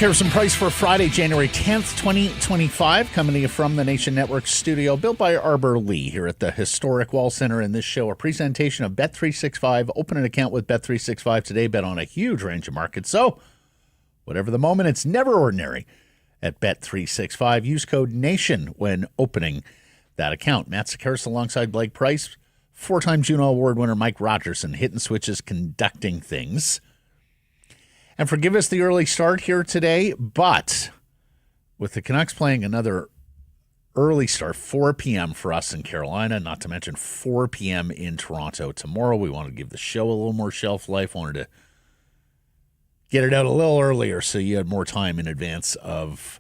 Harrison Price for Friday, January 10th, 2025, coming to you from the Nation Network studio, built by Arbor Lee here at the historic Wall Center. In this show, a presentation of Bet365. Open an account with Bet365 today. Bet on a huge range of markets. So, whatever the moment, it's never ordinary at Bet365. Use code NATION when opening that account. Matt Sakaris alongside Blake Price. Four-time Juno Award winner Mike Rogerson hitting switches, conducting things. And forgive us the early start here today, but with the Canucks playing another early start, 4 p.m. for us in Carolina, not to mention 4 p.m. in Toronto tomorrow, we want to give the show a little more shelf life. Wanted to get it out a little earlier so you had more time in advance of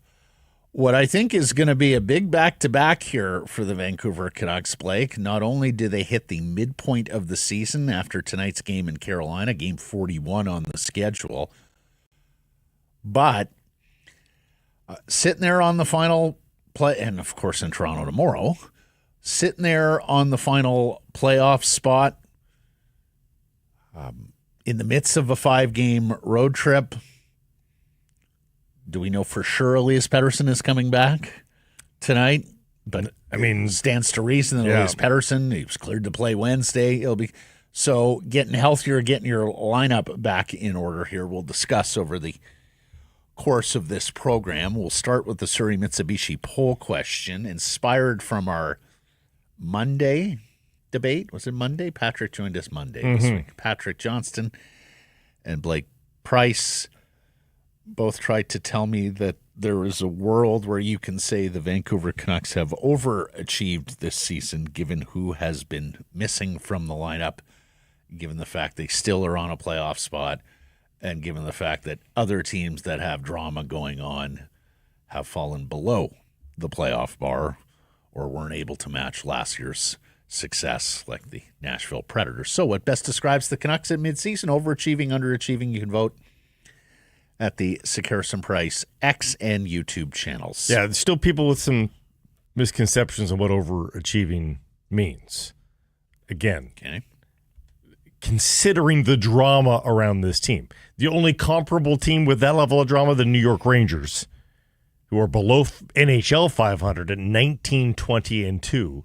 what I think is going to be a big back-to-back here for the Vancouver Canucks, Blake. Not only do they hit the midpoint of the season after tonight's game in Carolina, game 41 on the schedule, but sitting there on the final play, and of course in Toronto tomorrow, sitting there on the final playoff spot in the midst of a 5-game road trip. Do we know for sure Elias Pettersson is coming back tonight? But I mean, stands to reason that Elias Pettersson, he was cleared to play Wednesday. It'll be so getting healthier, getting your lineup back in order here. We'll discuss over the course of this program. We'll start with the Surrey Mitsubishi poll question, inspired from our Monday debate. Was it Monday? Patrick joined us Monday this week. Patrick Johnston and Blake Price both tried to tell me that there is a world where you can say the Vancouver Canucks have overachieved this season, given who has been missing from the lineup, given the fact they still are on a playoff spot, and given the fact that other teams that have drama going on have fallen below the playoff bar or weren't able to match last year's success, like the Nashville Predators. So what best describes the Canucks at midseason? Overachieving, underachieving? You can vote at the Sakaris and Price X and YouTube channels. Yeah, there's still people with some misconceptions on what overachieving means. Again, considering the drama around this team. The only comparable team with that level of drama, the New York Rangers, who are below NHL 500 at 19-20-2,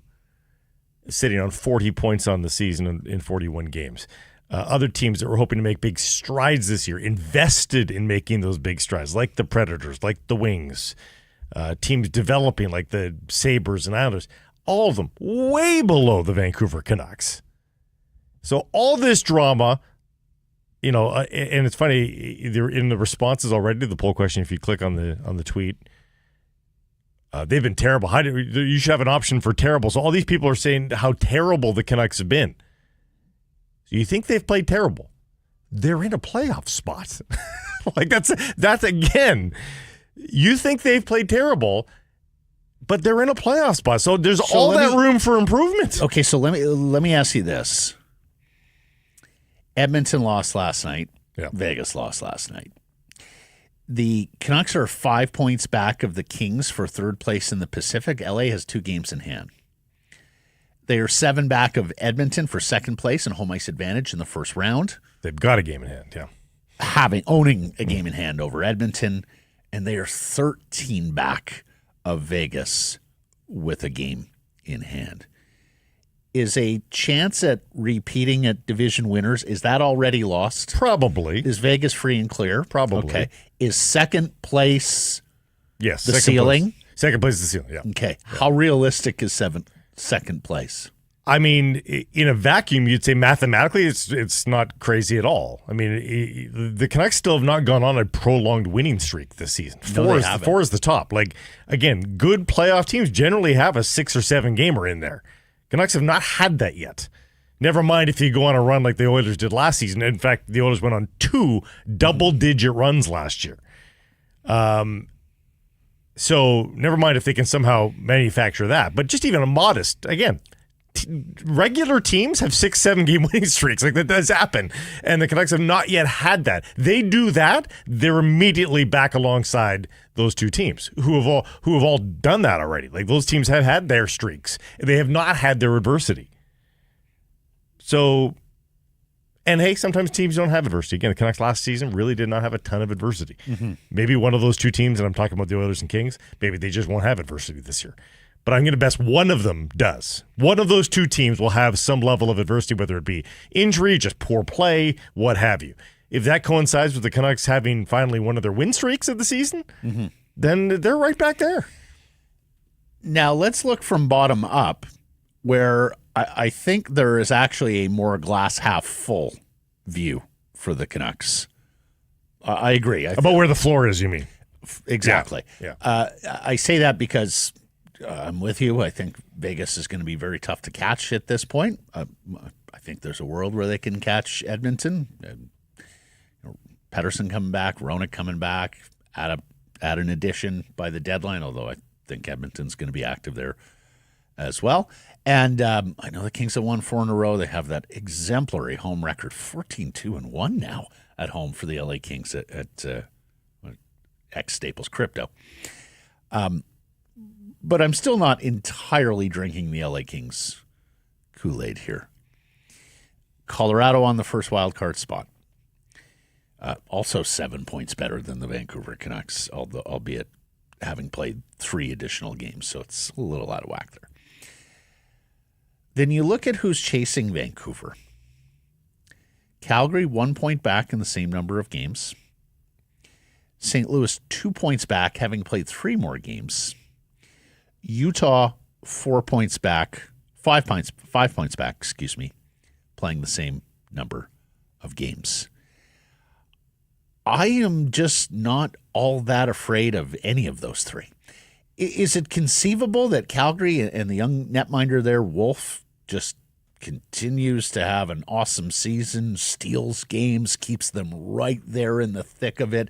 sitting on 40 points on the season in 41 games. Other teams that were hoping to make big strides this year, invested in making those big strides, like the Predators, like the Wings, teams developing like the Sabres and Islanders, all of them way below the Vancouver Canucks. So all this drama, and it's funny, they're in the responses already to the poll question. If you click on the tweet, they've been terrible. You should have an option for terrible. So all these people are saying how terrible the Canucks have been. So you think they've played terrible? They're in a playoff spot. Like that's again. You think they've played terrible, but they're in a playoff spot. So there's all that room for improvement. Okay, so let me ask you this. Edmonton lost last night. Yeah. Vegas lost last night. The Canucks are 5 points back of the Kings for third place in the Pacific. LA has 2 games in hand. They are 7 back of Edmonton for second place and home ice advantage in the first round. They've got a game in hand, yeah. Owning a game in hand over Edmonton, and they are 13 back of Vegas with a game in hand. Is a chance at repeating at division winners, is that already lost? Probably. Is Vegas free and clear? Probably. Okay. Is second place the ceiling? Second place is the ceiling, yeah. Okay. Yeah. How realistic is second place? I mean, in a vacuum, you'd say mathematically it's not crazy at all. I mean, the Canucks still have not gone on a prolonged winning streak this season. Four is the top. Like, again, good playoff teams generally have a 6 or 7 gamer in there. Canucks have not had that yet. Never mind if you go on a run like the Oilers did last season. In fact, the Oilers went on 2 double-digit runs last year. So never mind if they can somehow manufacture that. But just even a modest, again, regular teams have 6-7 game winning streaks. Like, that does happen. And the Canucks have not yet had that. They do that, they're immediately back alongside those two teams who have all done that already. Like, those teams have had their streaks. They have not had their adversity. So, and hey, sometimes teams don't have adversity. Again, the Canucks last season really did not have a ton of adversity. Mm-hmm. Maybe one of those two teams, and I'm talking about the Oilers and Kings, maybe they just won't have adversity this year. But I'm going to bet one of them does. One of those two teams will have some level of adversity, whether it be injury, just poor play, what have you. If that coincides with the Canucks having finally one of their win streaks of the season, then they're right back there. Now, let's look from bottom up, where I think there is actually a more glass half full view for the Canucks. I agree. About where the floor is, you mean? Exactly. Yeah. I say that because I'm with you. I think Vegas is going to be very tough to catch at this point. I think there's a world where they can catch Edmonton. Pettersson coming back, Roenick coming back, add an addition by the deadline, although I think Edmonton's going to be active there as well. And I know the Kings have won 4 in a row. They have that exemplary home record, 14-2-1 now at home for the LA Kings at ex-Staples Crypto. But I'm still not entirely drinking the LA Kings Kool-Aid here. Colorado on the first wild card spot. Also 7 points better than the Vancouver Canucks, albeit having played 3 additional games, so it's a little out of whack there. Then you look at who's chasing Vancouver. Calgary 1 point back in the same number of games. St. Louis 2 points back, having played 3 more games. Utah 4 points back, 5 points back, playing the same number of games. I am just not all that afraid of any of those 3. Is it conceivable that Calgary and the young netminder there, Wolf, just continues to have an awesome season, steals games, keeps them right there in the thick of it,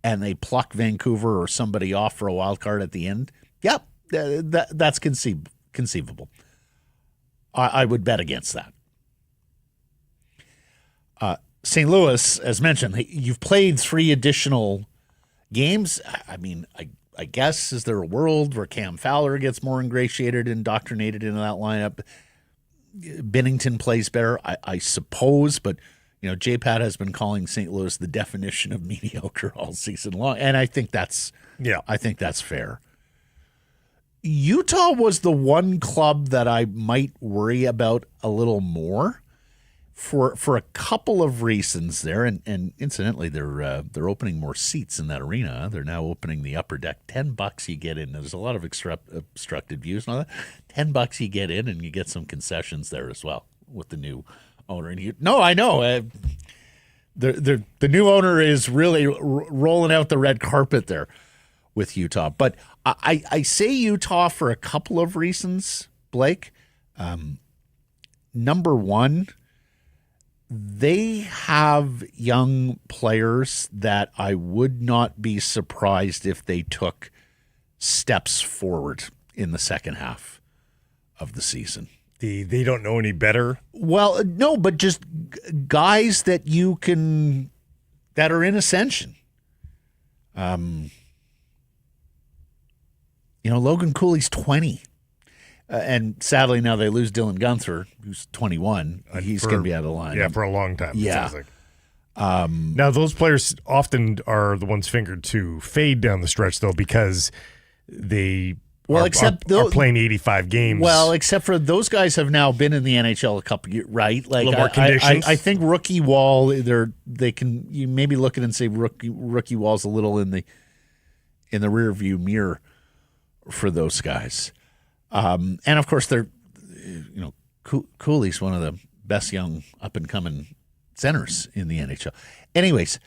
and they pluck Vancouver or somebody off for a wild card at the end? Yep, that's conceivable. I would bet against that. St. Louis, as mentioned, you've played 3 additional games. I mean, I guess, is there a world where Cam Fowler gets more ingratiated, indoctrinated into that lineup? Binnington plays better, I suppose, but J-Pat has been calling St. Louis the definition of mediocre all season long, and I think that's fair. Utah was the one club that I might worry about a little more for a couple of reasons there, and incidentally, they're opening more seats in that arena. They're now opening the upper deck. $10 you get in. There's a lot of obstructed views and all that. $10 you get in, and you get some concessions there as well with the new owner. And no, I know the new owner is really rolling out the red carpet there with Utah. But I say Utah for a couple of reasons, Blake. Number one, they have young players that I would not be surprised if they took steps forward in the second half of the season. They don't know any better? Well, no, but just guys that are in ascension. Logan Cooley's 20. And sadly, now they lose Dylan Gunther, who's 21. He's going to be out of the line. Yeah, for a long time. Yeah. It sounds like. Now, those players often are the ones fingered to fade down the stretch, though, because they are playing 85 games. Well, except for those guys have now been in the NHL a couple years, right? Like, a little more conditions. I think rookie Wall, you maybe look at it and say rookie Wall's a little in the rear view mirror for those guys. And of course, Cooley's one of the best young up and coming centers in the NHL. Anyways,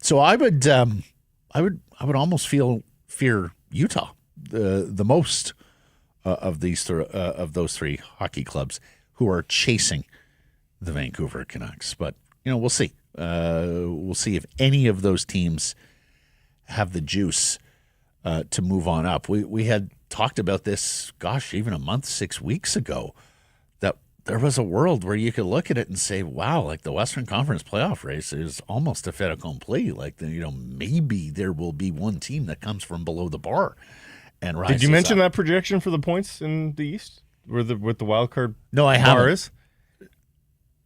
so I would almost fear Utah the most of those 3 hockey clubs who are chasing the Vancouver Canucks. But we'll see. We'll see if any of those teams have the juice to move on up. We had talked about this, even a month, 6 weeks ago, there was a world where you could look at it and say, wow, like the Western Conference playoff race is almost a fait accompli. Like, maybe there will be one team that comes from below the bar and rises. Did you mention up. that projection for the points in the East, where with the wild card? No, I bar haven't. Is?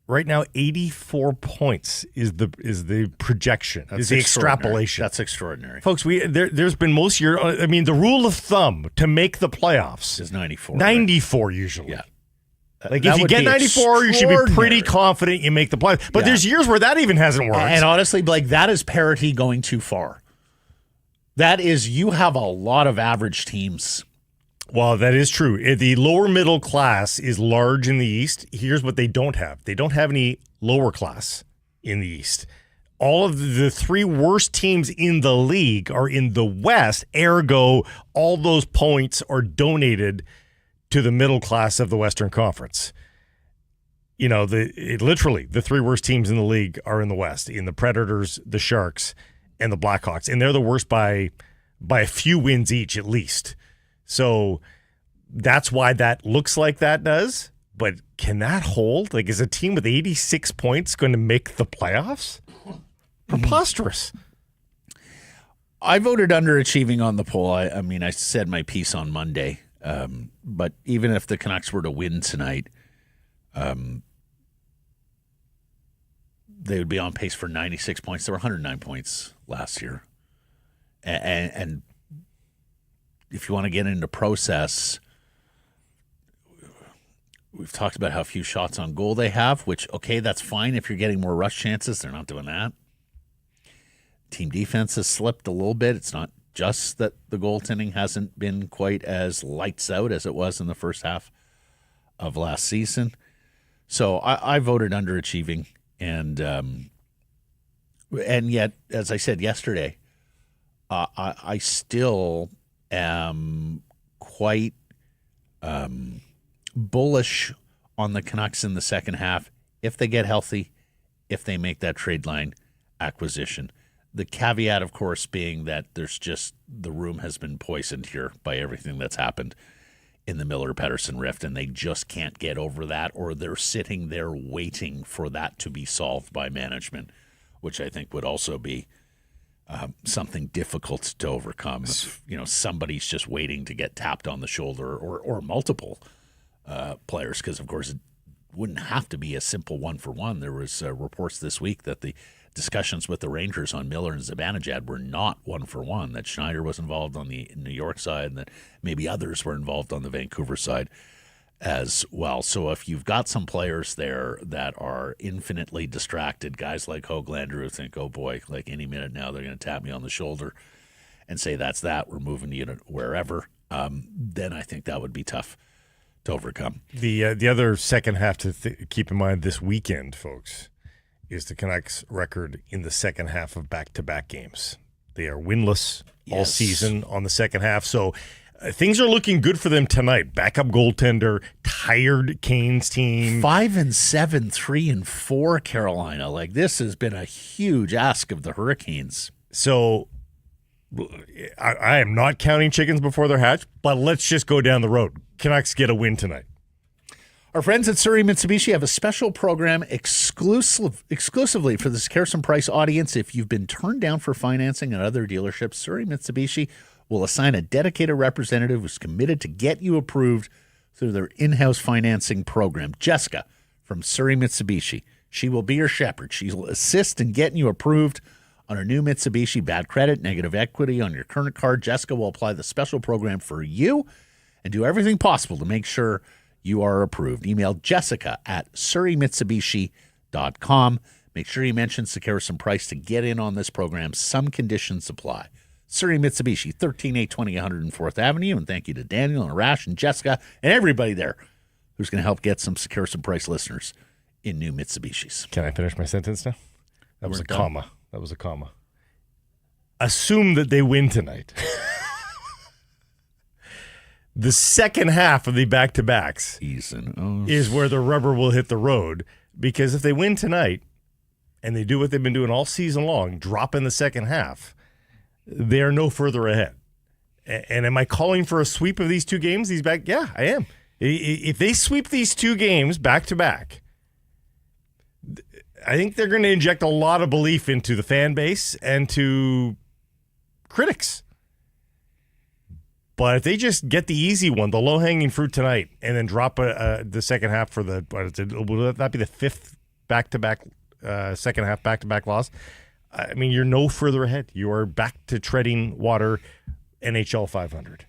Right now, 84 points is the projection. Is the extrapolation. That's extraordinary, folks. There's been most year. I mean, the rule of thumb to make the playoffs is 94. 94 usually. Yeah. Like if you get 94, you should be pretty confident you make the playoffs. But there's years where that even hasn't worked. And honestly, like that is parity going too far. That is, you have a lot of average teams. Well, that is true. The lower middle class is large in the East. Here's what they don't have. They don't have any lower class in the East. All of the three worst teams in the league are in the West. Ergo, all those points are donated to the middle class of the Western Conference. Literally, the three worst teams in the league are in the West, in the Predators, the Sharks, and the Blackhawks. And they're the worst by a few wins each, at least. So that's why that looks like that does. But can that hold? Like, is a team with 86 points going to make the playoffs? Preposterous. I voted underachieving on the poll. I mean, I said my piece on Monday. But even if the Canucks were to win tonight, they would be on pace for 96 points. There were 109 points last year. And if you want to get into process, we've talked about how few shots on goal they have, which, okay, that's fine if you're getting more rush chances. They're not doing that. Team defense has slipped a little bit. It's not just that the goaltending hasn't been quite as lights out as it was in the first half of last season. So I voted underachieving. And yet, as I said yesterday, I still am quite bullish on the Canucks in the second half if they get healthy, if they make that trade line acquisition. The caveat, of course, being that the room has been poisoned here by everything that's happened in the Miller-Pettersson rift, and they just can't get over that, or they're sitting there waiting for that to be solved by management, which I think would also be something difficult to overcome. If, somebody's just waiting to get tapped on the shoulder, or multiple players, because, of course, it wouldn't have to be a simple one-for-one. There was reports this week that the discussions with the Rangers on Miller and Zibanejad were not one-for-one, that Schneider was involved on the New York side and that maybe others were involved on the Vancouver side as well. So if you've got some players there that are infinitely distracted, guys like Höglander who think, oh boy, like any minute now they're going to tap me on the shoulder and say that's that, we're moving you to wherever, then I think that would be tough to overcome. The other second half to keep in mind this weekend, folks, is the Canucks' record in the second half of back-to-back games. They are winless all season on the second half, so things are looking good for them tonight. Backup goaltender, tired Canes team. 5-7, 3-4, Carolina. Like, this has been a huge ask of the Hurricanes. So I am not counting chickens before they're hatched, but let's just go down the road. Canucks get a win tonight. Our friends at Surrey Mitsubishi have a special program exclusively for the Harrison Price audience. If you've been turned down for financing at other dealerships, Surrey Mitsubishi will assign a dedicated representative who's committed to get you approved through their in-house financing program. Jessica from Surrey Mitsubishi. She will be your shepherd. She will assist in getting you approved on a new Mitsubishi. Bad credit, negative equity on your current car. Jessica will apply the special program for you and do everything possible to make sure you are approved. Email Jessica at surreymitsubishi.com. Make sure you mention Harrison Price to get in on this program. Some conditions apply. Surrey Mitsubishi, 13820 104th Avenue. And thank you to Daniel and Arash and Jessica and everybody there who's going to help get some Harrison Price listeners in new Mitsubishis. Can I finish my sentence now? That was a comma. That was a comma. Assume that they win tonight. The second half of the back-to-backs is where the rubber will hit the road, because if they win tonight and they do what they've been doing all season long, drop in the second half, they are no further ahead. And am I calling for a sweep of these two games? Yeah, I am. If they sweep these 2 games back to back, I think they're going to inject a lot of belief into the fan base and to critics. But if they just get the easy one, the low-hanging fruit tonight, and then drop the second half for will that be the 5th back-to-back second half back-to-back loss? I mean, you're no further ahead. You are back to treading water, NHL 500.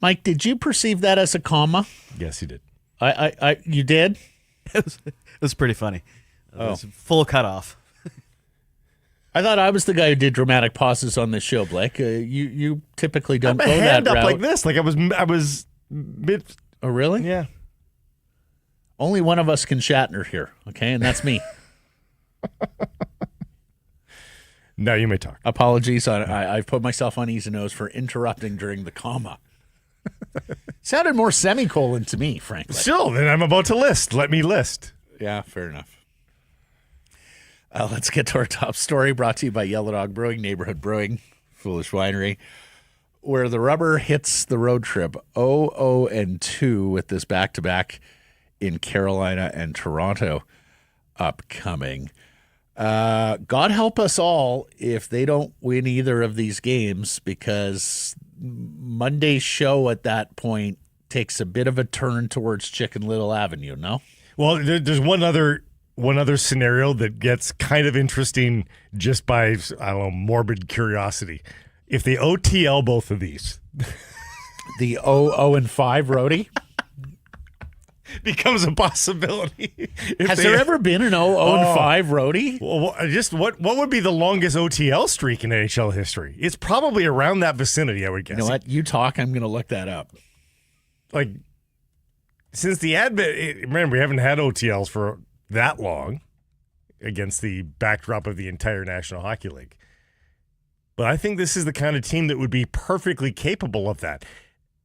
Mike, did you perceive that as a comma? Yes, he did. You did? It was pretty funny. It was full cutoff. I thought I was the guy who did dramatic pauses on this show, Blake. You typically don't go that hand up route. like this, like I was mid. Oh, really? Yeah. Only one of us can Shatner here, okay, and that's me. Now you may talk. Apologies. I've put myself on easy nose for interrupting during the comma. Sounded more semicolon to me, frankly. Still, then I'm about to list. Let me list. Yeah, fair enough. Let's get to our top story, brought to you by Yellow Dog Brewing, Neighborhood Brewing, Foolish Winery, where the rubber hits the road trip 0-2 with this back-to-back in Carolina and Toronto upcoming. God help us all if they don't win either of these games, because Monday's show at that point takes a bit of a turn towards Chicken Little Avenue, no? Well, there's one other scenario that gets kind of interesting just by, I don't know, morbid curiosity. If they OTL both of these, the 0-5 roadie becomes a possibility. Has there ever been an 0-5 roadie? Well, just what would be the longest OTL streak in NHL history? It's probably around that vicinity, I would guess. You know what? You talk. I'm going to look that up. Like, since the advent, remember, we haven't had OTLs for that long against the backdrop of the entire National Hockey League. But I think this is the kind of team that would be perfectly capable of that.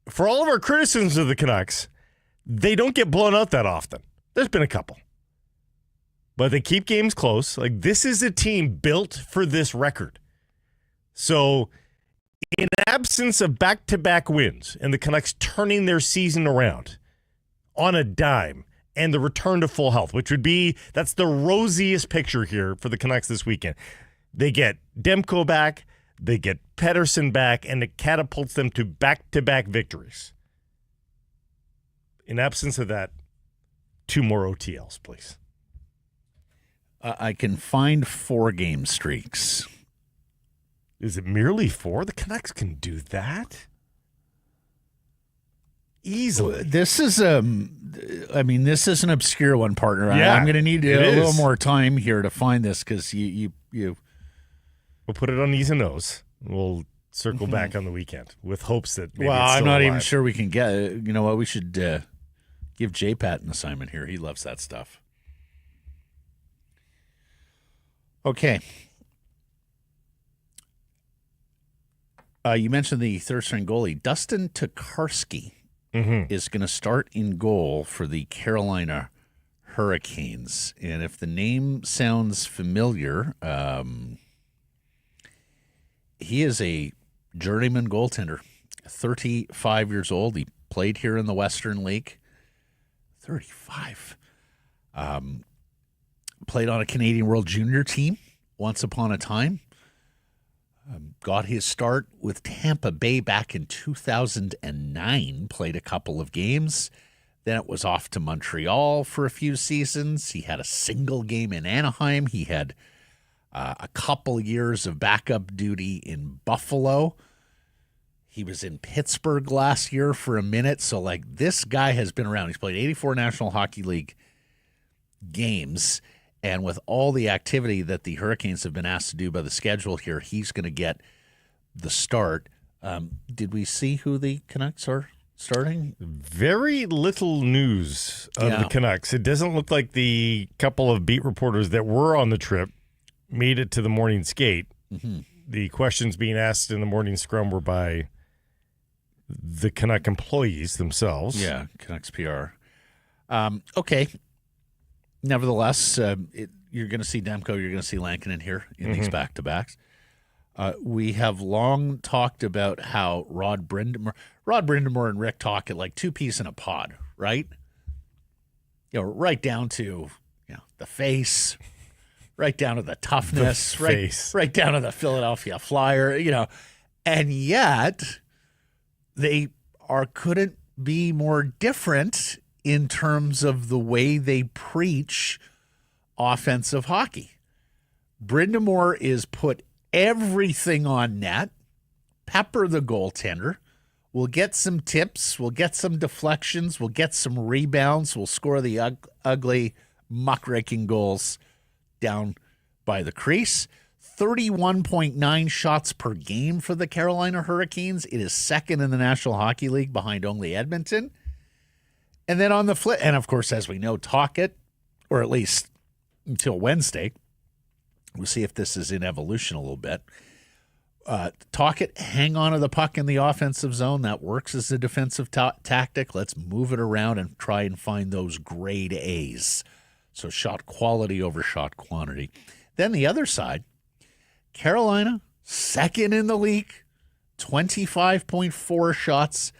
For all of our criticisms of the Canucks, they don't get blown out that often. There's been a couple. But they keep games close. Like, this is a team built for this record. So, in absence of back-to-back wins and the Canucks turning their season around on a dime and the return to full health, which would be, that's the rosiest picture here for the Canucks this weekend. They get Demko back, they get Pettersson back, and it catapults them to back-to-back victories. In absence of that, 2 more OTLs, please. I can find 4-game streaks. Is it merely 4? The Canucks can do that easily. This is this is an obscure one, partner. Yeah, I'm going to need a little more time here to find this, because you. We'll put it on Ease and Nose. We'll circle back on the weekend with hopes that maybe Well, it's I'm still not alive. even sure we can get it. You know what? We should give J-Pat an assignment here. He loves that stuff. Okay. You mentioned the third-string goalie. Dustin Tokarski is going to start in goal for the Carolina Hurricanes. And if the name sounds familiar, he is a journeyman goaltender, 35 years old. He played here in the Western League. 35. Played on a Canadian World Junior team once upon a time. Got his start with Tampa Bay back in 2009. Played a couple of games. Then it was off to Montreal for a few seasons. He had a single game in Anaheim. He had a couple years of backup duty in Buffalo. He was in Pittsburgh last year for a minute. So, this guy has been around. He's played 84 National Hockey League games. And with all the activity that the Hurricanes have been asked to do by the schedule here, he's going to get the start. Did we see who the Canucks are starting? Very little news of the Canucks. It doesn't look like the couple of beat reporters that were on the trip made it to the morning skate. Mm-hmm. The questions being asked in the morning scrum were by the Canuck employees themselves. Yeah, Canucks PR. Okay. Nevertheless, you're going to see Demko, you're going to see Lankinen here in these back-to-backs. We have long talked about how Rod Brindamore and Rick talk at like two peas in a pod, right? Right down to the face, right down to the toughness, right down to the Philadelphia Flyer, and yet they couldn't be more different in terms of the way they preach offensive hockey. Brindamore is put everything on net, pepper the goaltender. We'll get some tips. We'll get some deflections. We'll get some rebounds. We'll score the ugly, muckraking goals down by the crease. 31.9 shots per game for the Carolina Hurricanes. It is second in the National Hockey League behind only Edmonton. And then on the flip, and of course, as we know, Tocchet, or at least until Wednesday, we'll see if this is in evolution a little bit. Tocchet, hang on to the puck in the offensive zone. That works as a defensive tactic. Let's move it around and try and find those grade A's. So shot quality over shot quantity. Then the other side, Carolina, second in the league, 25.4 shots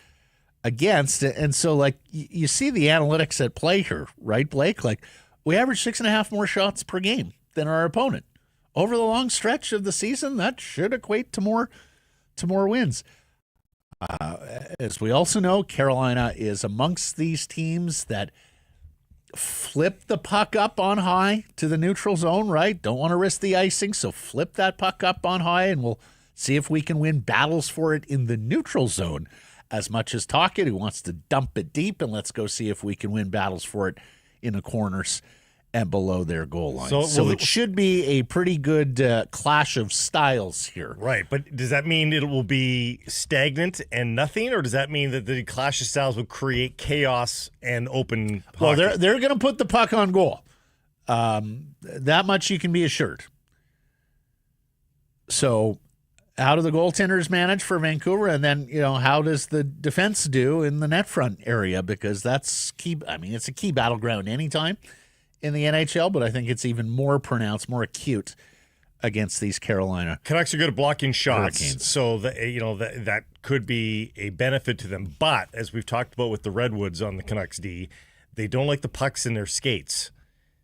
against. And so, like, you see the analytics at play here, right, Blake? Like, we average 6.5 more shots per game than our opponent. Over the long stretch of the season, that should equate to more wins. As we also know, Carolina is amongst these teams that flip the puck up on high to the neutral zone, right? Don't want to risk the icing, so flip that puck up on high, and we'll see if we can win battles for it in the neutral zone as much as Tocchet, who wants to dump it deep, and let's go see if we can win battles for it in the corners and below their goal line. So it should be a pretty good clash of styles here. Right, but does that mean it will be stagnant and nothing, or does that mean that the clash of styles will create chaos and open hockey? Well, they're going to put the puck on goal. That much you can be assured. So how do the goaltenders manage for Vancouver? And then, how does the defense do in the net front area? Because that's key. I mean, it's a key battleground anytime in the NHL, but I think it's even more pronounced, more acute against these Carolina Canucks are good at blocking shots, Hurricanes. So that could be a benefit to them. But as we've talked about with the Redwoods on the Canucks D, they don't like the pucks in their skates.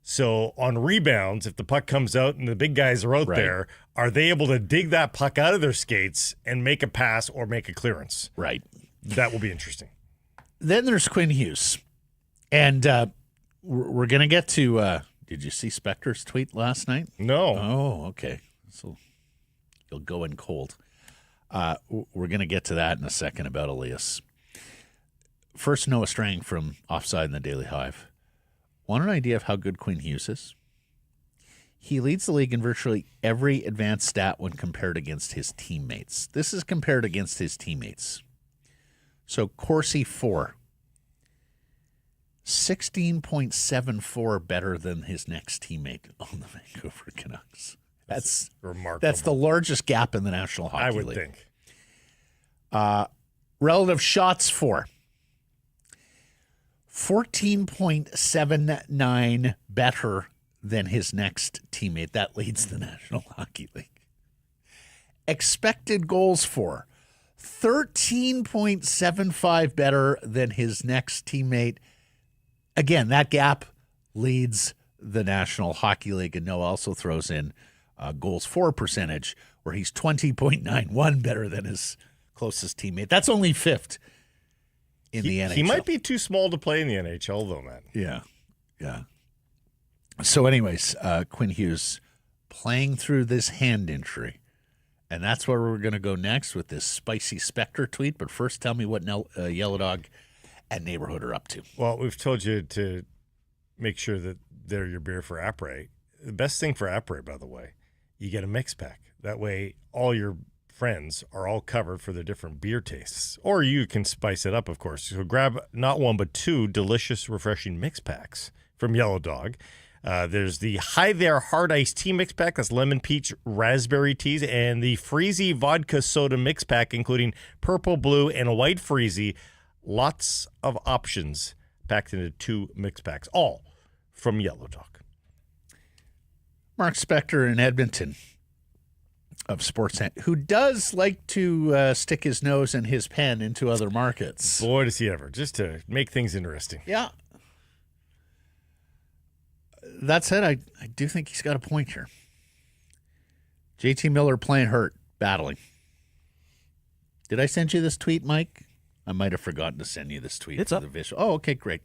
So on rebounds, if the puck comes out and the big guys are out there, are they able to dig that puck out of their skates and make a pass or make a clearance? Right. That will be interesting. Then there's Quinn Hughes, and we're going to get to did you see Spector's tweet last night? No. Oh, okay. So you'll go in cold. We're going to get to that in a second about Elias. First, Noah Strang from Offside in the Daily Hive. Want an idea of how good Quinn Hughes is? He leads the league in virtually every advanced stat when compared against his teammates. This is compared against his teammates. So Corsi 4. 16.74 better than his next teammate on the Vancouver Canucks. That's remarkable. That's the largest gap in the National Hockey League. I would think. Relative shots for 14.79 better than his next teammate. That leads the National Hockey League. Expected goals for 13.75 better than his next teammate. Again, that gap leads the National Hockey League, and Noah also throws in goals for percentage, where he's 20.91 better than his closest teammate. That's only fifth in the NHL. He might be too small to play in the NHL, though, man. Yeah. So anyways, Quinn Hughes playing through this hand injury, and that's where we're going to go next with this spicy Spector tweet. But first, tell me what Yellow Dog and Neighborhood are up to. Well, we've told you to make sure that they're your beer for Après. The best thing for Après, by the way, you get a mix pack. That way, all your friends are all covered for their different beer tastes. Or you can spice it up, of course. So grab not one, but two delicious, refreshing mix packs from Yellow Dog. There's the Hi There Hard Iced Tea mix pack. That's lemon, peach, raspberry teas. And the Freezy Vodka Soda mix pack, including purple, blue, and white Freezy. Lots of options packed into two mix packs, all from Yellow Dog. Mark Spector in Edmonton. of Sportsnet, who does like to stick his nose and his pen into other markets. Boy, does he ever, just to make things interesting. Yeah. That said, I do think he's got a point here. JT Miller playing hurt, battling. Did I send you this tweet, Mike? I might have forgotten to send you this tweet. It's for up. the visual. Oh, okay, great.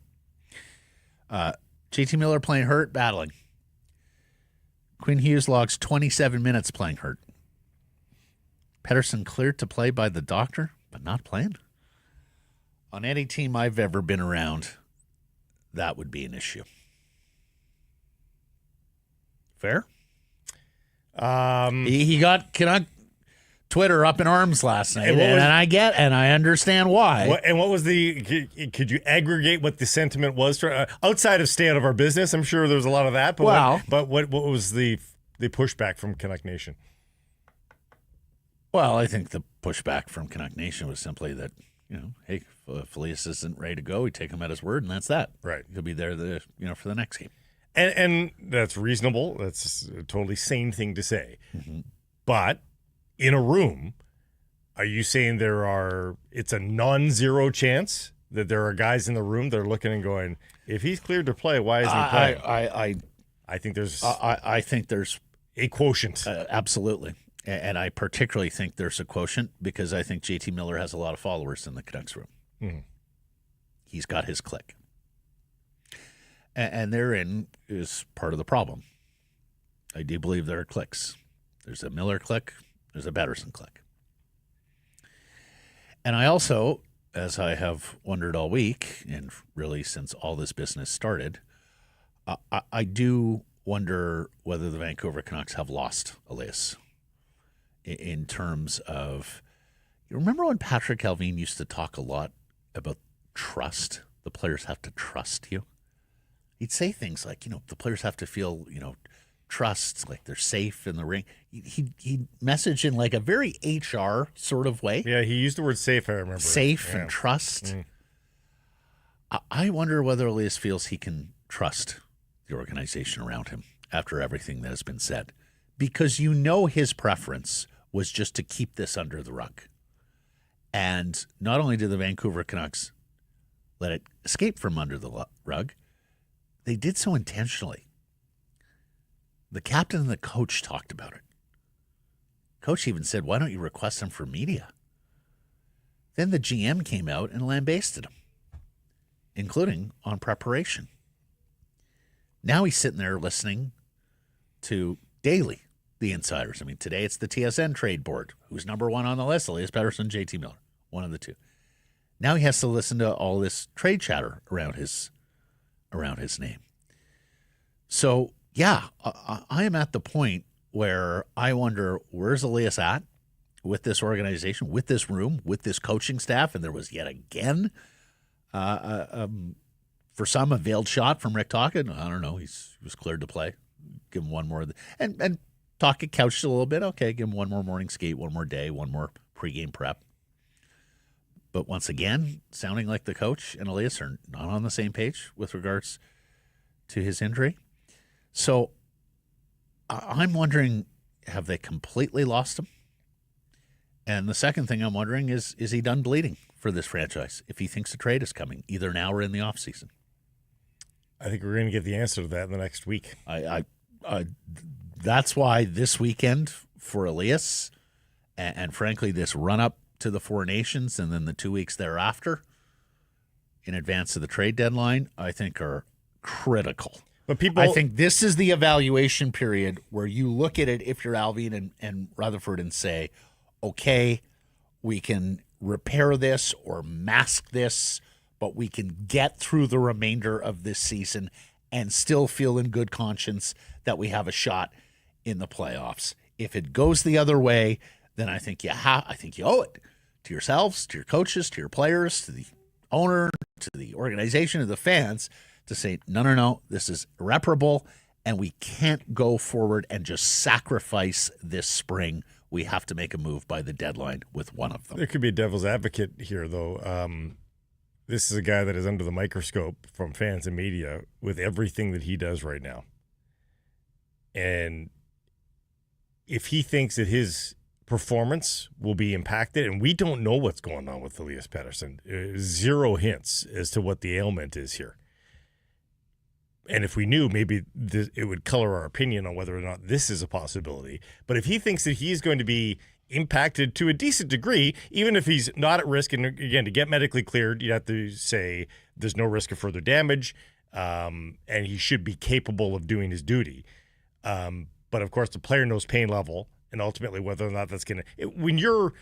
JT Miller playing hurt, battling. Quinn Hughes logs 27 minutes playing hurt. Pettersson cleared to play by the doctor, but not playing. On any team I've ever been around, that would be an issue. Fair? He got Canuck Twitter up in arms last night, and I understand why. What was could you aggregate what the sentiment was outside of stay out of our business? I'm sure there was a lot of that, but what was the pushback from Canuck Nation? Well, I think the pushback from Canuck Nation was simply that, hey, if Elias isn't ready to go, we take him at his word, and that's that. Right. He'll be there for the next game. And that's reasonable. That's a totally sane thing to say. Mm-hmm. But in a room, are you saying it's a non-zero chance that there are guys in the room that are looking and going, if he's cleared to play, why isn't he playing? I think there's I think there's a quotient. Absolutely. And I particularly think there's a quotient because I think JT Miller has a lot of followers in the Canucks room. Mm-hmm. He's got his clique. And therein is part of the problem. I do believe there are cliques. There's a Miller clique. There's a Pettersson clique. And I also, as I have wondered all week, and really since all this business started, I do wonder whether the Vancouver Canucks have lost Elias in terms of, you remember when Patrick Alvin used to talk a lot about trust? The players have to trust you. He'd say things like, the players have to feel, trust, like they're safe in the ring. He'd message in like a very HR sort of way. Yeah, he used the word safe, I remember. Safe and trust. Mm. I wonder whether Elias feels he can trust the organization around him after everything that has been said. Because his preference was just to keep this under the rug. And not only did the Vancouver Canucks let it escape from under the rug, they did so intentionally. The captain and the coach talked about it. Coach even said, why don't you request him for media? Then the GM came out and lambasted him, including on preparation. Now he's sitting there listening to daily the insiders. I mean, today it's the TSN trade board. Who's number one on the list? Elias Pettersson, JT Miller, one of the two. Now he has to listen to all this trade chatter around his name. So, yeah, I am at the point where I wonder, where's Elias at with this organization, with this room, with this coaching staff? And there was yet again, for some, a veiled shot from Rick Tocchet. I don't know. He was cleared to play. Give him one more. And Tocchet couched a little bit. Okay, give him one more morning skate, one more day, one more pregame prep. But once again, sounding like the coach and Elias are not on the same page with regards to his injury. So I'm wondering, have they completely lost him? And the second thing I'm wondering is he done bleeding for this franchise if he thinks a trade is coming, either now or in the offseason? I think we're going to get the answer to that in the next week. That's why this weekend for Elias and frankly, this run-up to the Four Nations and then the 2 weeks thereafter in advance of the trade deadline, I think are critical. But I think this is the evaluation period where you look at it if you're Alvin and Rutherford and say, okay, we can repair this or mask this, but we can get through the remainder of this season and still feel in good conscience that we have a shot in the playoffs. If it goes the other way, then I think you owe it to yourselves, to your coaches, to your players, to the owner, to the organization, to the fans to say, no, this is irreparable, and we can't go forward and just sacrifice this spring. We have to make a move by the deadline with one of them. There could be a devil's advocate here, though. This is a guy that is under the microscope from fans and media with everything that he does right now. And if he thinks that his performance will be impacted, and we don't know what's going on with Elias Pettersson. Zero hints as to what the ailment is here. And if we knew, maybe it would color our opinion on whether or not this is a possibility. But if he thinks that he's going to be impacted to a decent degree, even if he's not at risk, and again, to get medically cleared, you have to say there's no risk of further damage, and he should be capable of doing his duty. But of course, the player knows pain level, and ultimately whether or not that's going to... When you're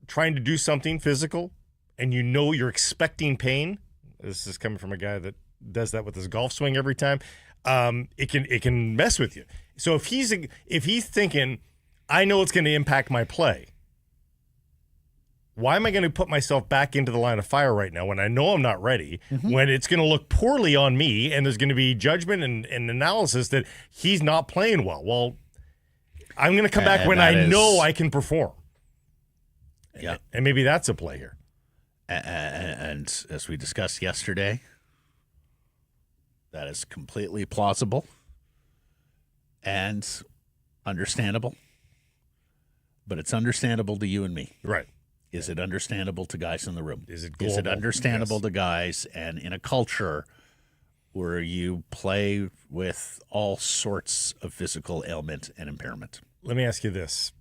trying to do something physical, and you know you're expecting pain, this is coming from a guy that does that with his golf swing every time, it can mess with you. So if he's thinking, I know it's going to impact my play, why am I going to put myself back into the line of fire right now when I know I'm not ready, when it's going to look poorly on me and there's going to be judgment and analysis that he's not playing well? Well, I'm going to come back when I know I can perform. Yeah. And maybe that's a play here. And as we discussed yesterday, that is completely plausible and understandable. But it's understandable to you and me. Right. Is it understandable to guys in the room? Is it global? Is it understandable to guys and in a culture where you play with all sorts of physical ailment and impairment? Let me ask you this.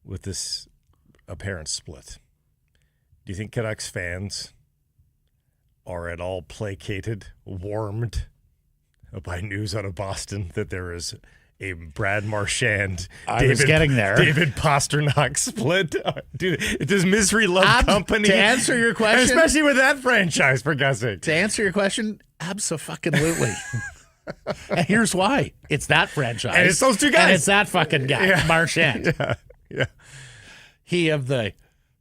With this apparent split, do you think Canucks fans are at all placated, warmed by news out of Boston that there is a Brad Marchand, was getting there. David Pastrnak split? Dude, does misery love company? To answer your question, especially with that franchise, for God's sake. To answer your question, abso-fucking-lutely. And here's why. It's that franchise. And it's those two guys. And it's that fucking guy, Marchand. Yeah. He of the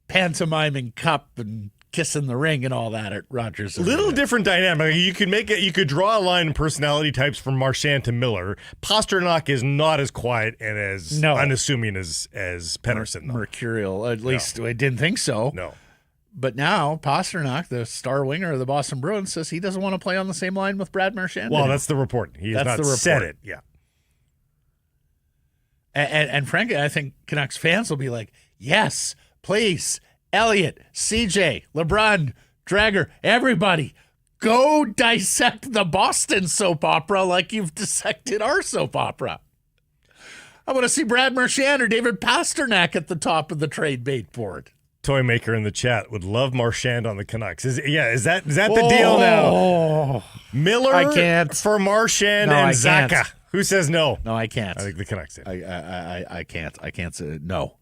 pantomiming cup and kissing the ring and all that at Rogers. Little different dynamic. You could draw a line in personality types from Marchand to Miller. Pastrnak is not as quiet and as unassuming as Pettersson. Mercurial. At least I didn't think so. No. But now Pastrnak, the star winger of the Boston Bruins, says he doesn't want to play on the same line with Brad Marchand. Well, that's the report. He has not said it. Yeah. And frankly, I think Canucks fans will be like, yes, please, Elliott, CJ, LeBron, Drager, everybody, go dissect the Boston soap opera like you've dissected our soap opera. I want to see Brad Marchand or David Pastrnak at the top of the trade bait board. Toy Maker in the chat would love Marchand on the Canucks. Is that the deal now? Miller I can't. for Marchand and Zaka. Can't. Who says no? No, I can't. I think the Canucks did. I can't. I can't say no.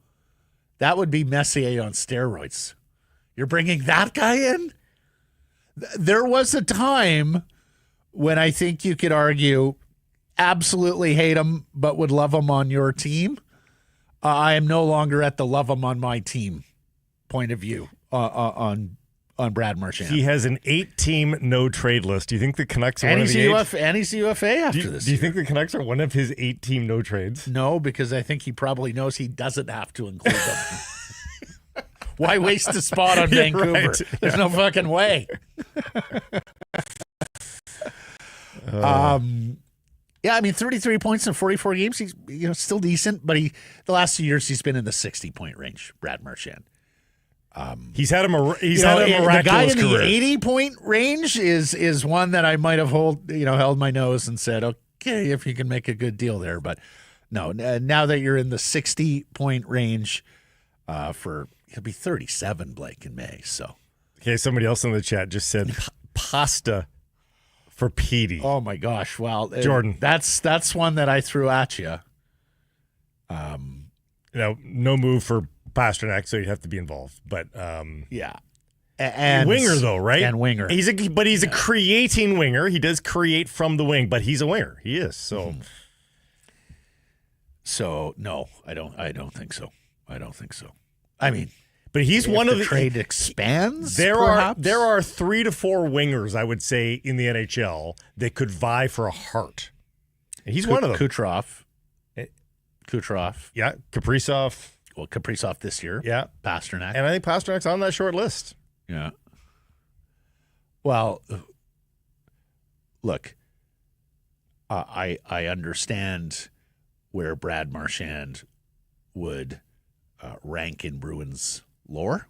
That would be Messier on steroids. You're bringing that guy in? There was a time when I think you could argue absolutely hate him, but would love him on your team. I am no longer at the love him on my team point of view on Brad Marchand. He has an 8-team no-trade list. Do you think the Canucks are one of the 8? And he's UFA after this. Do you think the Canucks are one of his 8-team no-trades? No, because I think he probably knows he doesn't have to include them. Why waste a spot on Vancouver? Right. There's no fucking way. Yeah, I mean, 33 points in 44 games. He's still decent, but the last 2 years he's been in the 60-point range. Brad Marchand. He's had a miraculous the guy in career. The 80-point range is one that I might have held my nose and said, okay, if you can make a good deal there. But no, now that you're in the 60-point range, he'll be 37, Blake, in May. So okay, somebody else in the chat just said pasta for Petey. Oh my gosh! Well, Jordan, that's one that I threw at you. No move for Pastrnak, so you'd have to be involved. But yeah, and winger though, right? And winger. He's a creating winger. He does create from the wing, but he's a winger. He is so. Mm-hmm. So no, I don't think so. I mean, but he's one of the trade expands. There are 3 to 4 wingers, I would say, in the NHL that could vie for a heart. And he's one of them. Kucherov. Yeah, Kaprizov. Well, Kaprizov this year. Yeah. Pastrnak. And I think Pasternak's on that short list. Yeah. Well, look, I understand where Brad Marchand would rank in Bruins lore.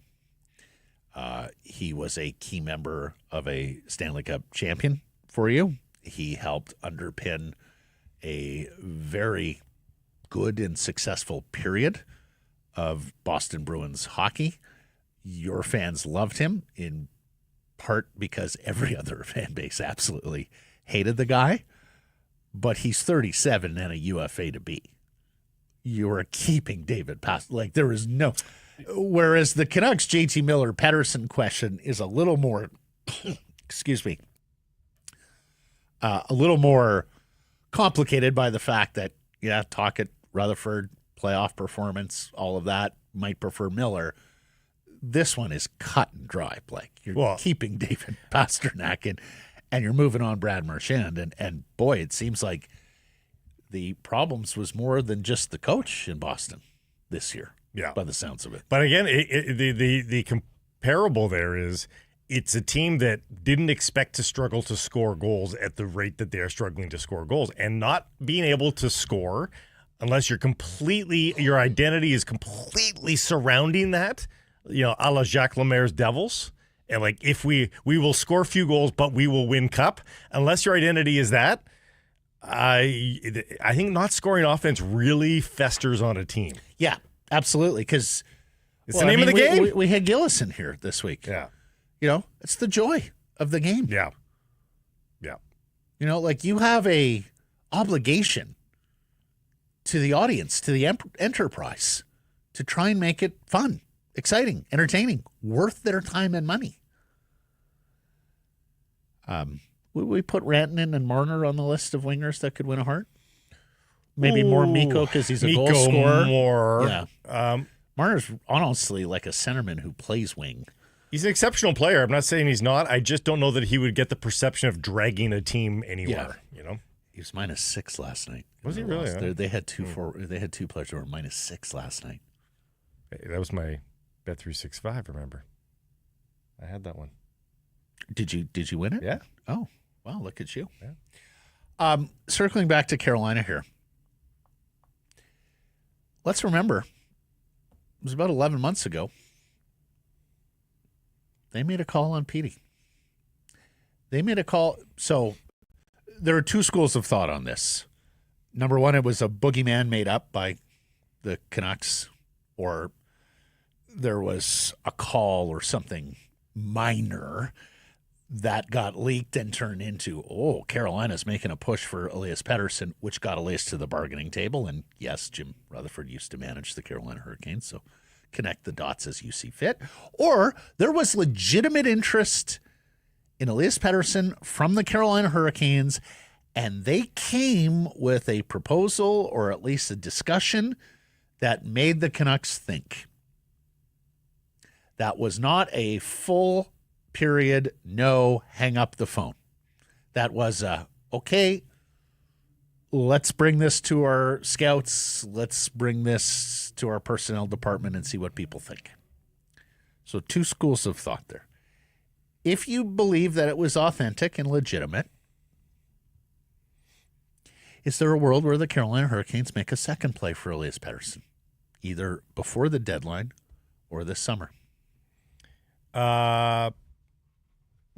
He was a key member of a Stanley Cup champion for you. He helped underpin a very good and successful period of Boston Bruins hockey. Your fans loved him in part because every other fan base absolutely hated the guy. But he's 37 and a UFA to be. You're keeping David Pastrnak. Like, there is no. Whereas the Canucks JT Miller Pettersson question is a little more, excuse me, a little more complicated by the fact that, Tocchet, Rutherford, playoff performance, all of that, might prefer Miller. This one is cut and dry, Blake. You're keeping David Pastrnak and you're moving on Brad Marchand. And boy, it seems like the problems was more than just the coach in Boston this year. Yeah, by the sounds of it. But again, the comparable there is it's a team that didn't expect to struggle to score goals at the rate that they're struggling to score goals, and not being able to score unless your identity is completely surrounding that. A la Jacques Lemaire's Devils. And like, if we will score few goals, but we will win cup. Unless your identity is that, I think not scoring offense really festers on a team. Yeah, absolutely. Because it's the name of the game. We had Gillison here this week. Yeah. It's the joy of the game. Yeah. Yeah. Like, you have a obligation to the audience, to the enterprise, to try and make it fun, exciting, entertaining, worth their time and money. Would we put Rantanen and Marner on the list of wingers that could win a Hart? Maybe more Mikko because he's a goal scorer. More. Yeah. Marner's honestly like a centerman who plays wing. He's an exceptional player. I'm not saying he's not. I just don't know that he would get the perception of dragging a team anywhere. He was -6 last night. Was he really? Huh? They had two players who were -6 last night. That was my Bet365. Remember, I had that one. Did you win it? Yeah. Oh, wow! Look at you. Yeah. Circling back to Carolina here. Let's remember, it was about 11 months ago. They made a call on Petey. They made a call. So there are two schools of thought on this. Number one, it was a boogeyman made up by the Canucks, or there was a call or something minor that got leaked and turned into, Carolina's making a push for Elias Pettersson, which got Elias to the bargaining table. And yes, Jim Rutherford used to manage the Carolina Hurricanes, so connect the dots as you see fit. Or there was legitimate interest in Elias Pettersson from the Carolina Hurricanes, and they came with a proposal, or at least a discussion, that made the Canucks think. That was not a full period, no, hang up the phone. That was okay, let's bring this to our scouts, let's bring this to our personnel department and see what people think. So two schools of thought there. If you believe that it was authentic and legitimate, is there a world where the Carolina Hurricanes make a second play for Elias Pettersson, either before the deadline or this summer?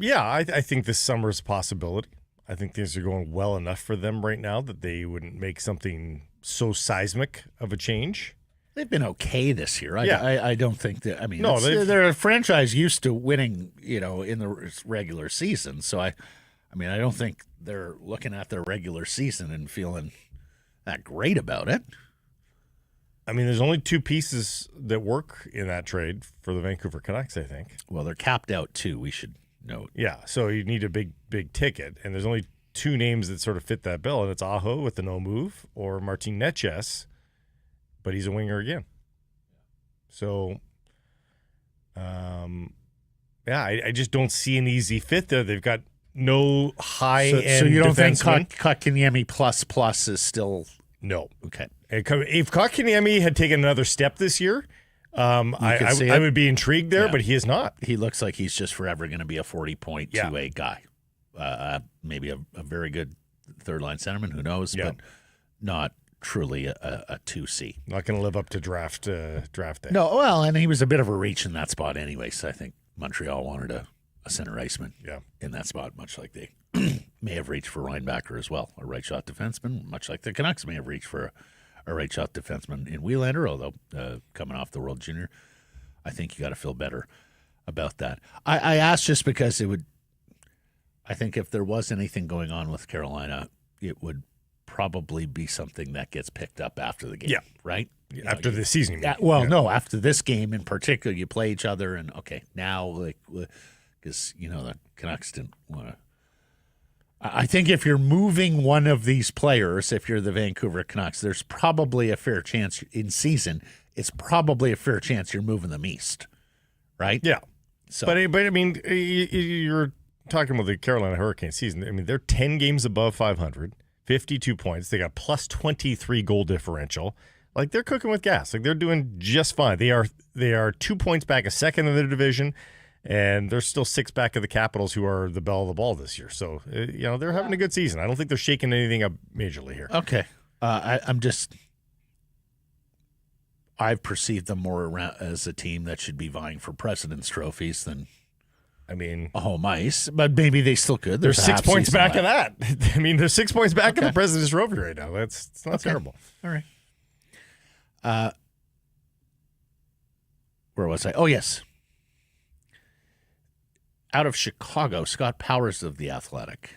Yeah, I think this summer is a possibility. I think things are going well enough for them right now that they wouldn't make something so seismic of a change. They've been okay this year. Yeah. I don't think that. I mean, no, they're a franchise used to winning, in the regular season. So I don't think they're looking at their regular season and feeling that great about it. I mean, there's only two pieces that work in that trade for the Vancouver Canucks, I think. Well, they're capped out too, we should note. Yeah, so you need a big ticket, and there's only two names that sort of fit that bill, and it's Aho with the no move, or Martin Necas, but he's a winger again. So, I just don't see an easy fit there. They've got no high-end So you don't think defenseman. Kotkaniemi plus is still... No. Okay. If Kotkaniemi had taken another step this year, I would be intrigued there, but he is not. He looks like he's just forever going to be a 40-point two-way guy. Maybe a very good third-line centerman, who knows, but not truly a 2C. Not going to live up to draft day. No, well, and he was a bit of a reach in that spot anyway, so I think Montreal wanted a center iceman in that spot, much like they may have reached for Reinbacher as well, a right shot defenseman, much like the Canucks may have reached for a right shot defenseman in Wielander, although coming off the World Junior, I think you got to feel better about that. I asked just because I think if there was anything going on with Carolina, it would probably be something that gets picked up after the game, right? After the season. No, after this game in particular, you play each other, and okay, now because the Canucks didn't want to. I think if you're moving one of these players, if you're the Vancouver Canucks, there's probably a fair chance in season. It's probably a fair chance you're moving them east, right? Yeah. So, but I mean, you're talking about the Carolina Hurricane season. I mean, they're 10 games above 500, 52 points. They got plus 23 goal differential. Like, they're cooking with gas. Like, they're doing just fine. They are 2 points back a second in their division, and they're still 6 back of the Capitals, who are the belle of the ball this year. So, they're having a good season. I don't think they're shaking anything up majorly here. Okay. I've perceived them more around as a team that should be vying for President's trophies than a home ice, but maybe they still could. They're 6 points back of that. I mean, they're 6 points back of the President's Trophy right now. It's not terrible. All right. Where was I? Oh, yes. Out of Chicago, Scott Powers of The Athletic.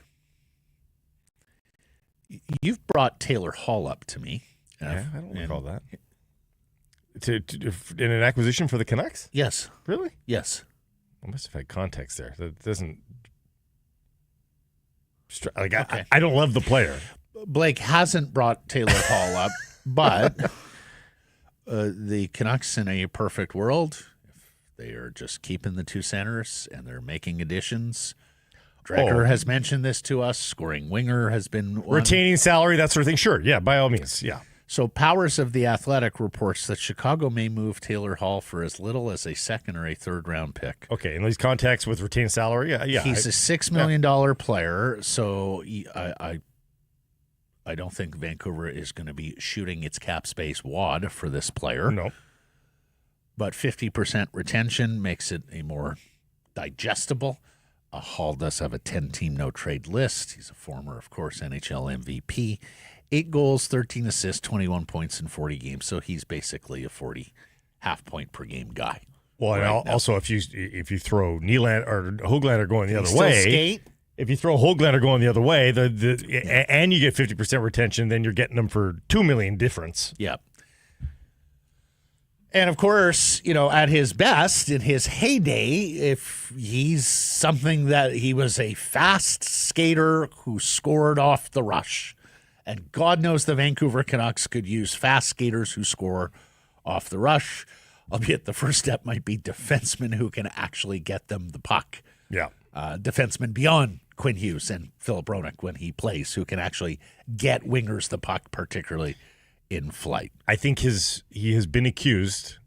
You've brought Taylor Hall up to me. I don't recall that. In an acquisition for the Canucks? Yes. Really? Yes. I must have had context there. That doesn't. I don't love the player. Blake hasn't brought Taylor Hall up, but the Canucks, in a perfect world, if they are just keeping the two centers and they're making additions. Drecker has mentioned this to us. Scoring winger has been one. Retaining salary, that sort of thing. Sure, yeah, by all means, yeah. So Powers of The Athletic reports that Chicago may move Taylor Hall for as little as a second or a third round pick. Okay, in these contexts with retained salary, yeah. He's a $6 million player, so I don't think Vancouver is going to be shooting its cap space wad for this player. No. But 50% retention makes it a more digestible. Hall does have a 10-team no-trade list. He's a former, of course, NHL MVP. 8 goals, 13 assists, 21 points in 40 games. So he's basically a 40 half-point per game guy. Well, and also if you throw Nylander or Höglander going the other way, skate. If you throw Höglander going the other way, and you get 50% retention, then you're getting them for $2 million difference. Yep. And of course, at his best, in his heyday, if he's something that he was a fast skater who scored off the rush. And God knows the Vancouver Canucks could use fast skaters who score off the rush, albeit the first step might be defensemen who can actually get them the puck. Yeah. Defensemen beyond Quinn Hughes and Philip Roenick when he plays, who can actually get wingers the puck, particularly in flight. I think he has been accused,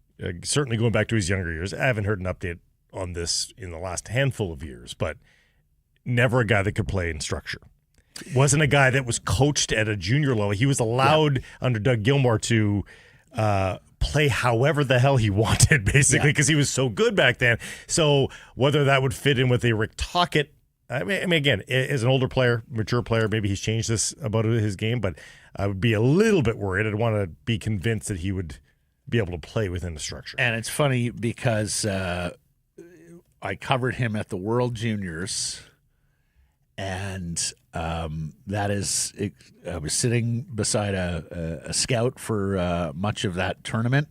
certainly going back to his younger years. I haven't heard an update on this in the last handful of years, but never a guy that could play in structure. Wasn't a guy that was coached at a junior level. He was allowed under Doug Gilmour to play however the hell he wanted, basically, because he was so good back then. So whether that would fit in with a Rick Tocchet, I mean, again, as an older player, mature player, maybe he's changed this about his game, but I would be a little bit worried. I'd want to be convinced that he would be able to play within the structure. And it's funny because I covered him at the World Juniors, and I was sitting beside a scout for much of that tournament,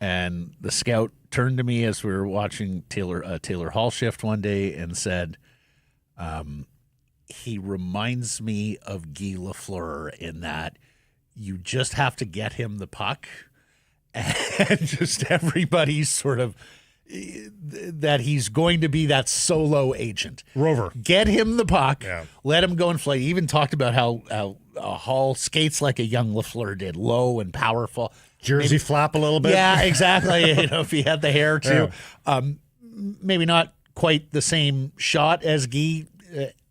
and the scout turned to me as we were watching Taylor Hall shift one day and said, he reminds me of Guy Lafleur in that you just have to get him the puck, and just everybody's sort of that he's going to be that solo agent. Rover. Get him the puck, let him go and play. He even talked about how Hall skates like a young Lafleur did, low and powerful. Jersey flap a little bit. Yeah, exactly. If he had the hair too. Yeah. Maybe not quite the same shot as Guy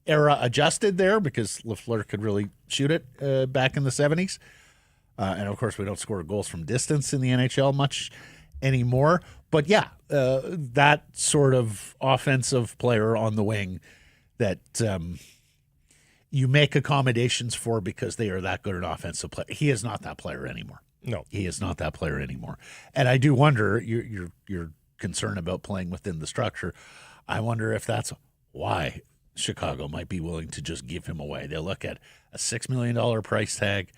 era adjusted there, because Lafleur could really shoot it back in the 70s. And, of course, we don't score goals from distance in the NHL much anymore. But, yeah, that sort of offensive player on the wing that you make accommodations for because they are that good an offensive player. He is not that player anymore. No. He is not that player anymore. And I do wonder, you're concerned about playing within the structure. I wonder if that's why Chicago might be willing to just give him away. They look at a $6 million price tag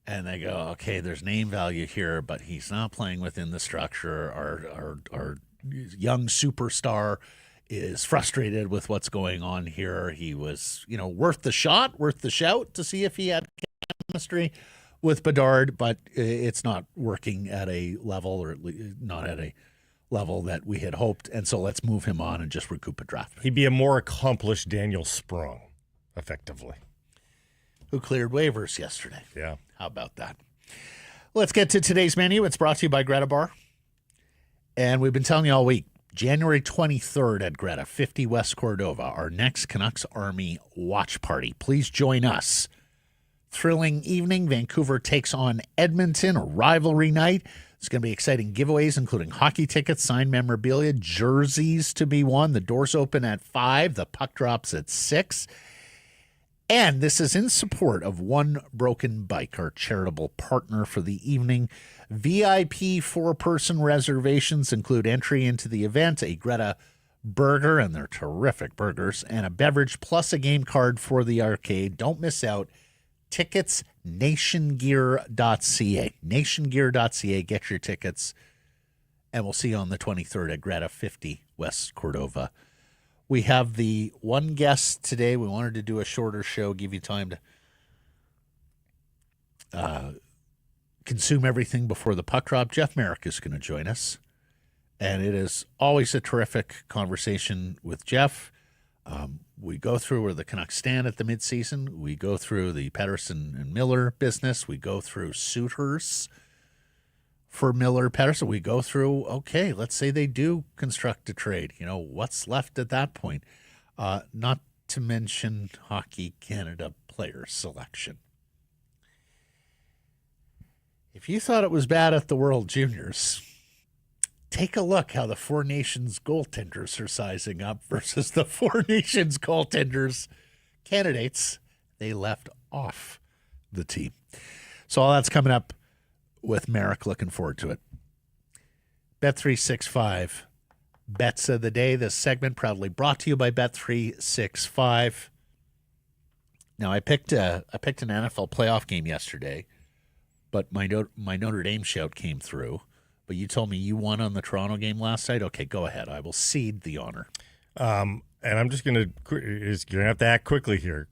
and they go, okay, there's name value here, but he's not playing within the structure. Our young superstar is frustrated with what's going on here. He was, worth the shot, worth the shout to see if he had chemistry with Bedard, but it's not working at a level, or at least not at a level that we had hoped. And so let's move him on and just recoup a draft. He'd be a more accomplished Daniel Sprong, effectively. Who cleared waivers yesterday. Yeah. How about that? Let's get to today's menu. It's brought to you by Greta Bar. And we've been telling you all week, January 23rd at Greta, 50 West Cordova, our next Canucks Army watch party. Please join us. Thrilling evening. Vancouver takes on Edmonton, a rivalry night. It's going to be exciting giveaways, including hockey tickets, signed memorabilia, jerseys to be won. The doors open at 5. The puck drops at 6. And this is in support of One Broken Bike, our charitable partner for the evening. VIP 4-person reservations include entry into the event, a Greta burger, and they're terrific burgers, and a beverage, plus a game card for the arcade. Don't miss out. Tickets, nationgear.ca. Nationgear.ca. Get your tickets. And we'll see you on the 23rd at Greta, 50 West Cordova. We have the one guest today. We wanted to do a shorter show, give you time to consume everything before the puck drop. Jeff Marek is going to join us. And it is always a terrific conversation with Jeff. We go through where the Canucks stand at the midseason. We go through the Pettersson and Miller business. We go through suitors for Miller Pettersson. We go through, okay, let's say they do construct a trade. What's left at that point? Not to mention Hockey Canada player selection. If you thought it was bad at the World Juniors, take a look how the Four Nations goaltenders are sizing up versus the Four Nations goaltenders candidates they left off the team. So all that's coming up with Marek. Looking forward to it. Bet365 Bets of the Day. This segment proudly brought to you by Bet365. Now, I picked an NFL playoff game yesterday, but my Notre Dame shout came through. But you told me you won on the Toronto game last night. Okay, go ahead. I will cede the honor. And I'm just going to have to act quickly here.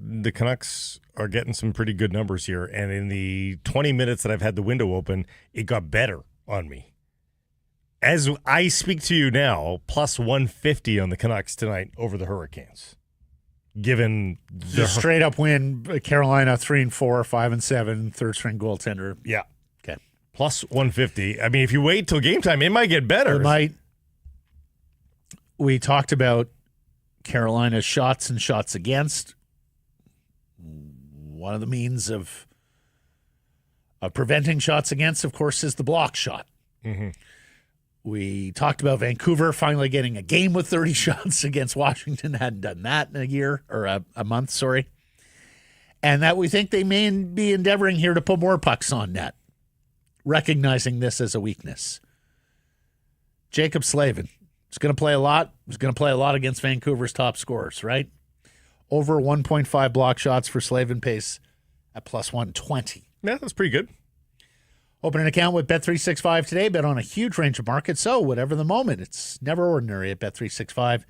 The Canucks are getting some pretty good numbers here, and in the 20 minutes that I've had the window open, it got better on me. As I speak to you now, plus 150 on the Canucks tonight over the Hurricanes. Given the straight up win, Carolina 3-4, 5-7, third string goaltender. Yeah. Okay. Plus 150. I mean, if you wait till game time, it might get better. It might. We talked about Carolina's shots and shots against. One of the means of preventing shots against, of course, is the block shot. Mm-hmm. We talked about Vancouver finally getting a game with 30 shots against Washington. Hadn't done that in a year or a month, sorry. And that we think they may be endeavoring here to put more pucks on net, recognizing this as a weakness. Jacob Slavin is going to play a lot. He's going to play a lot against Vancouver's top scorers, right? Over 1.5 block shots for Slavin pace at plus 120. Yeah, that's pretty good. Open an account with Bet365 today. Bet on a huge range of markets. So whatever the moment, it's never ordinary at Bet365.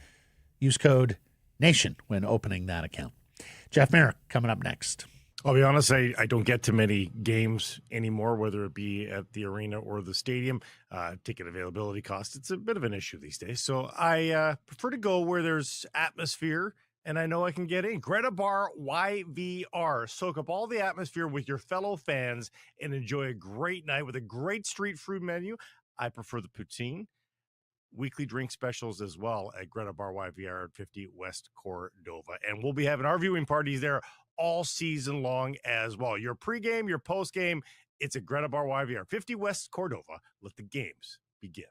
Use code NATION when opening that account. Jeff Marek coming up next. I'll be honest, I don't get to many games anymore, whether it be at the arena or the stadium. Ticket availability cost, it's a bit of an issue these days. So I prefer to go where there's atmosphere, and I know I can get in. Greta Bar YVR. Soak up all the atmosphere with your fellow fans and enjoy a great night with a great street food menu. I prefer the poutine. Weekly drink specials as well at Greta Bar YVR at 50 West Cordova. And we'll be having our viewing parties there all season long as well. Your pregame, your postgame, It's a Greta Bar YVR, 50 West Cordova. Let the games begin.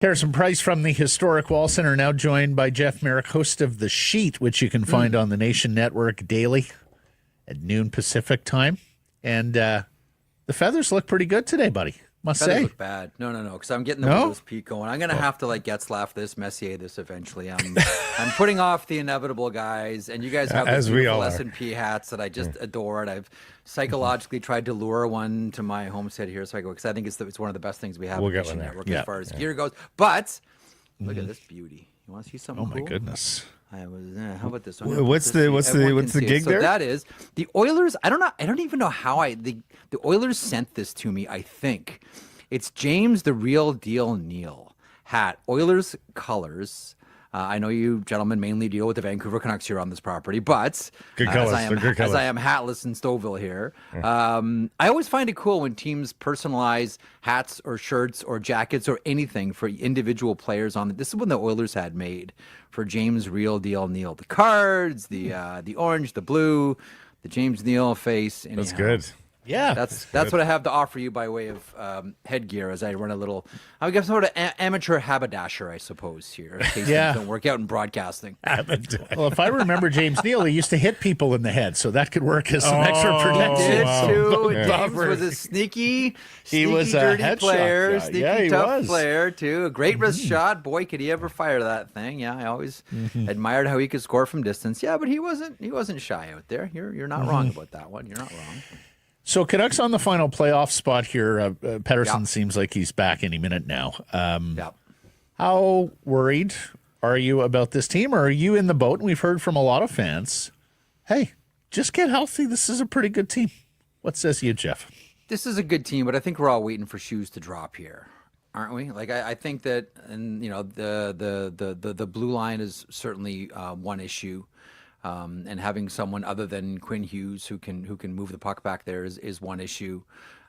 Harrison Price from the Historic Wall Center, now joined by Jeff Marek, host of The Sheet, which you can find on the Nation Network daily at noon Pacific time. And the feathers look pretty good today, buddy. Must Feathers say. look bad. No, because I'm getting the Widow's Peak going. I'm gonna have to Getzlaff this, Messier this eventually. I'm putting off the inevitable guys, and you guys have these beautiful S&P hats that I just adore, and I've psychologically tried to lure one to my homestead here, so I go because I think it's one of the best things we have on the network as far as gear goes. But look at this beauty. You want to see something? Oh my goodness. How about this one? What's the gig there? So that is the Oilers. I don't even know how the Oilers sent this to me. I think it's James the Real Deal Neal hat. Oilers colors. I know you gentlemen mainly deal with the Vancouver Canucks here on this property, but as I am hatless in Stouffville here, I always find it cool when teams personalize hats or shirts or jackets or anything for individual players on it. This is when the Oilers had made for James Real Deal Neal. The cards, the orange, the blue, the James Neal face. Anyhow. That's good. Yeah, that's what I have to offer you by way of headgear as I run a little, I guess, sort of amateur haberdasher, I suppose, here. In case things don't work out in broadcasting. Well, if I remember James Neal, he used to hit people in the head, so that could work as some extra protection. James was a sneaky dirty player, guy. sneaky tough player too. A great wrist shot. Boy, could he ever fire that thing. Yeah, I always admired how he could score from distance. Yeah, but he wasn't shy out there. You're not wrong about that one. You're not wrong. So Canucks on the final playoff spot here. Pettersson seems like he's back any minute now. How worried are you about this team, or are you in the boat? And we've heard from a lot of fans, hey, just get healthy. This is a pretty good team. What says you, Jeff? This is a good team, but I think we're all waiting for shoes to drop here, aren't we? I think that, and the blue line is certainly one issue. And having someone other than Quinn Hughes who can move the puck back there is one issue.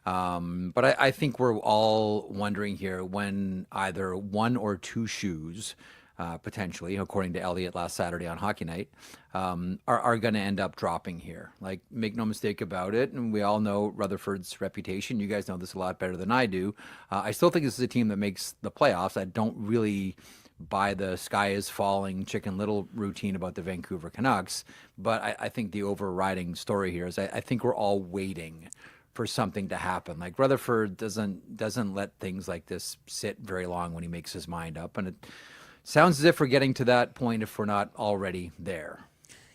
But I think we're all wondering here when either one or two shoes, potentially, according to Elliott last Saturday on Hockey Night, are going to end up dropping here. Like, make no mistake about it, and we all know Rutherford's reputation. You guys know this a lot better than I do. I still think this is a team that makes the playoffs. I don't really by the sky is falling Chicken Little routine about the Vancouver Canucks. But I think the overriding story here is I think we're all waiting for something to happen. Like, Rutherford doesn't let things like this sit very long when he makes his mind up. And it sounds as if we're getting to that point if we're not already there.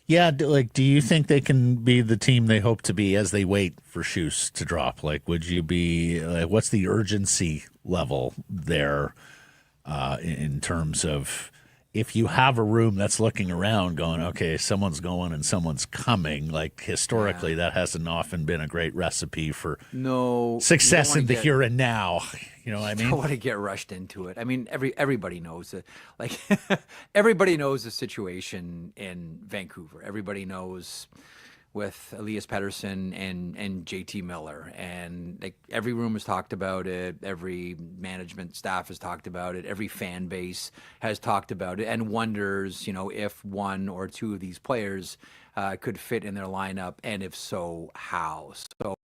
Yeah, do you think they can be the team they hope to be as they wait for shoes to drop? Like, would you be, what's the urgency level there? In terms of if you have a room that's looking around going, okay, someone's going and someone's coming, like historically that hasn't often been a great recipe for success in the here and now. You know what I mean? I don't want to get rushed into it. I mean, everybody knows it. Like, everybody knows the situation in Vancouver. Everybody knows with Elias Pettersson and JT Miller, and like every room has talked about it, every management staff has talked about it, every fan base has talked about it, and wonders, if one or two of these players could fit in their lineup, and if so, how. So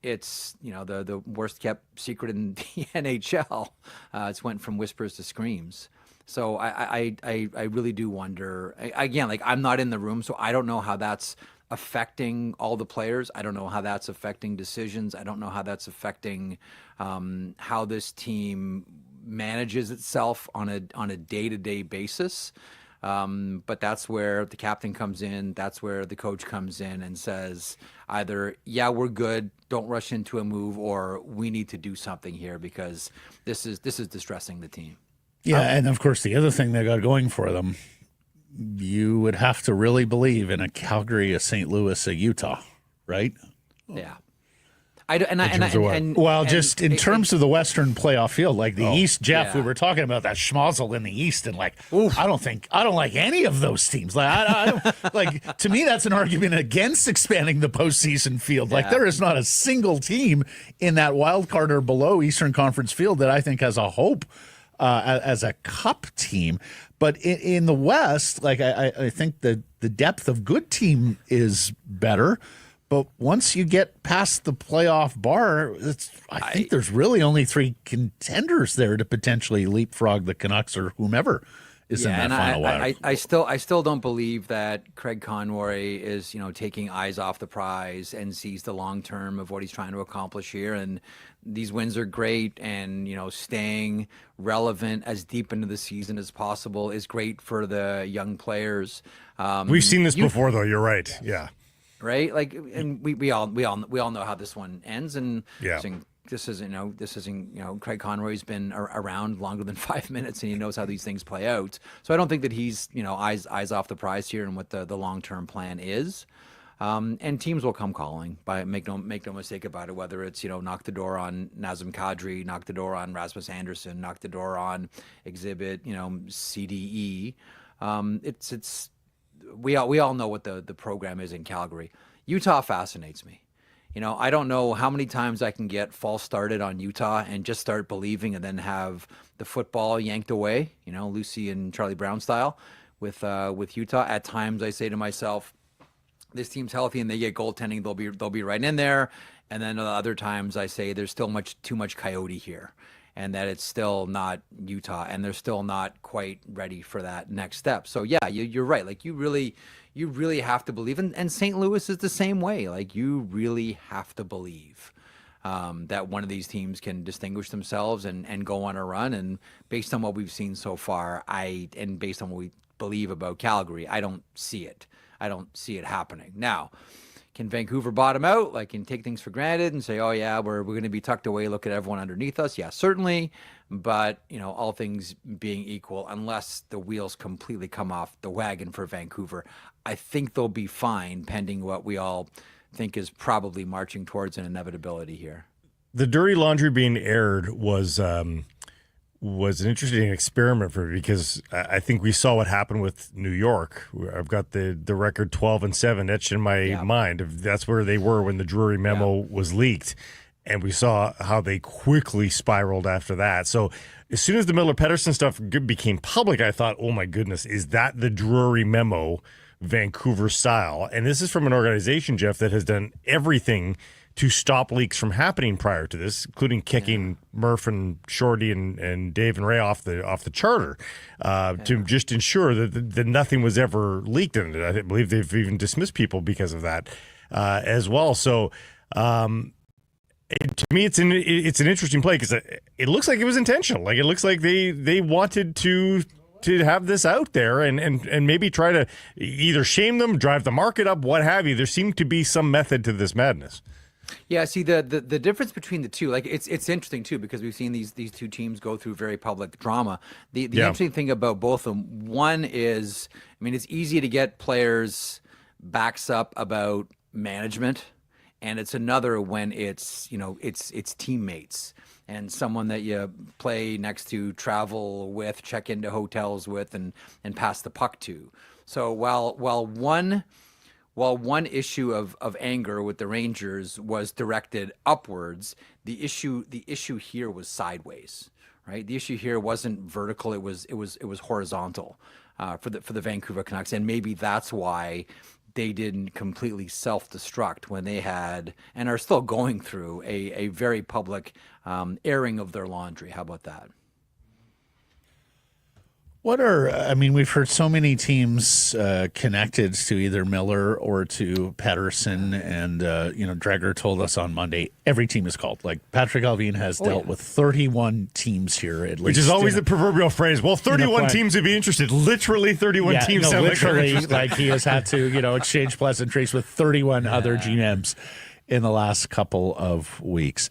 it's the worst kept secret in the NHL. It's went from whispers to screams. So I really do wonder. Again, like, I'm not in the room, so I don't know how that's affecting all the players. I don't know how that's affecting decisions. I don't know how that's affecting how this team manages itself on a day-to-day basis. But that's where the captain comes in. That's where the coach comes in and says either, yeah, we're good, don't rush into a move, or we need to do something here because this is distressing the team. Yeah, and of course the other thing they got going for them, you would have to really believe in a Calgary, a St. Louis, a Utah, right? Yeah. In terms of the Western playoff field, like the East, Jeff, we were talking about that schmozzle in the East, and like, I don't like any of those teams. Like, I don't like. To me, that's an argument against expanding the postseason field. Like, there is not a single team in that wild card or below Eastern Conference field that I think has a hope as a cup team. But in the West, like, I think the depth of good team is better. But once you get past the playoff bar, I think there's really only 3 contenders there to potentially leapfrog the Canucks or whomever is in that final wild. I still don't believe that Craig Conroy is, taking eyes off the prize and sees the long term of what he's trying to accomplish here. And these wins are great, and staying relevant as deep into the season as possible is great for the young players. We've seen this before, though. You're right. Yeah. Right. And we all know how this one ends. And yeah. This isn't Craig Conroy's been around longer than 5 minutes, and he knows how these things play out. So I don't think that he's eyes off the prize here and what the long term plan is. And teams will come calling. Make no mistake about it. Whether it's knock the door on Nazem Kadri, knock the door on Rasmus Andersson, knock the door on Exhibit CDE. It's we all know what the program is in Calgary. Utah fascinates me. I don't know how many times I can get false started on Utah and just start believing, and then have the football yanked away, Lucy and Charlie Brown style with Utah. At times I say to myself, this team's healthy and they get goaltending, they'll be right in there. And then other times I say there's still too much coyote here, and that it's still not Utah, and they're still not quite ready for that next step. So yeah, you're right. Like you really have to believe, and St. Louis is the same way. Like you really have to believe that one of these teams can distinguish themselves and go on a run. And based on what we've seen so far, and based on what we believe about Calgary, I don't see it. I don't see it happening. Now, can Vancouver bottom out, and take things for granted and say, oh yeah, we're going to be tucked away, look at everyone underneath us? Yeah, certainly. But, all things being equal, unless the wheels completely come off the wagon for Vancouver, I think they'll be fine, pending what we all think is probably marching towards an inevitability here. The dirty laundry being aired was an interesting experiment for me, because I think we saw what happened with New York. I've got the record 12-7 etched in my mind. That's where they were when the Drury memo was leaked. And we saw how they quickly spiraled after that. So as soon as the Miller-Pettersson stuff became public, I thought, oh my goodness, is that the Drury memo Vancouver style? And this is from an organization, Jeff, that has done everything to stop leaks from happening prior to this, including kicking Murph and Shorty and Dave and Ray off the charter to just ensure that nothing was ever leaked in it. I believe they've even dismissed people because of that as well. So to me, it's an interesting play, because it looks like it was intentional. Like it looks like they wanted to have this out there and maybe try to either shame them, drive the market up, what have you. There seemed to be some method to this madness. Yeah, see the difference between the two, it's interesting too, because we've seen these two teams go through very public drama. The interesting thing about both of them, one is, it's easy to get players' backs up about management, and it's another when it's it's teammates and someone that you play next to, travel with, check into hotels with, and pass the puck to. So while one issue of anger with the Rangers was directed upwards, the issue here was sideways, right? The issue here wasn't vertical; it was horizontal for the Vancouver Canucks, and maybe that's why they didn't completely self-destruct when they had and are still going through a very public airing of their laundry. How about that? We've heard so many teams connected to either Miller or to Pettersson, and Dreger told us on Monday every team is called. Like Patrick Alvin has dealt with 31 teams here at least, which is always the proverbial phrase. Well, 31 teams would be interested. Literally 31 teams. No, literally, like he has had to exchange pleasantries with 31 other GMs in the last couple of weeks.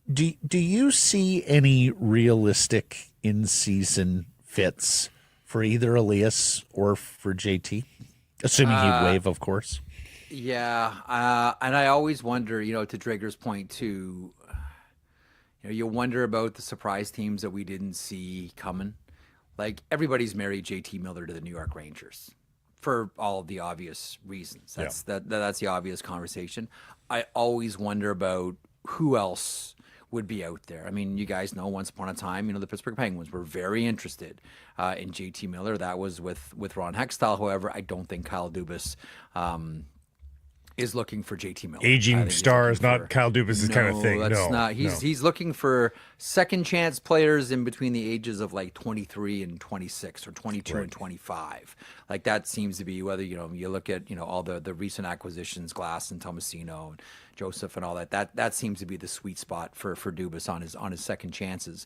Do you see any realistic in-season fits for either Elias or for JT, assuming he'd waive, of course? Yeah, and I always wonder, to Drager's point too, you wonder about the surprise teams that we didn't see coming. Like everybody's married JT Miller to the New York Rangers for all of the obvious reasons. That's the obvious conversation. I always wonder about who else would be out there. You guys know, once upon a time, the Pittsburgh Penguins were very interested in JT Miller. That was with Ron Hextall. However, I don't think Kyle Dubas is looking for JT Miller. Aging stars, not Kyle Dubas' kind of thing. That's not. He's looking for second chance players in between the ages of like 23 and 26 or 22 and 25. Like that seems to be whether you look at all the recent acquisitions, Glass and Tomasino and Joseph and all that. That seems to be the sweet spot for Dubas on his second chances.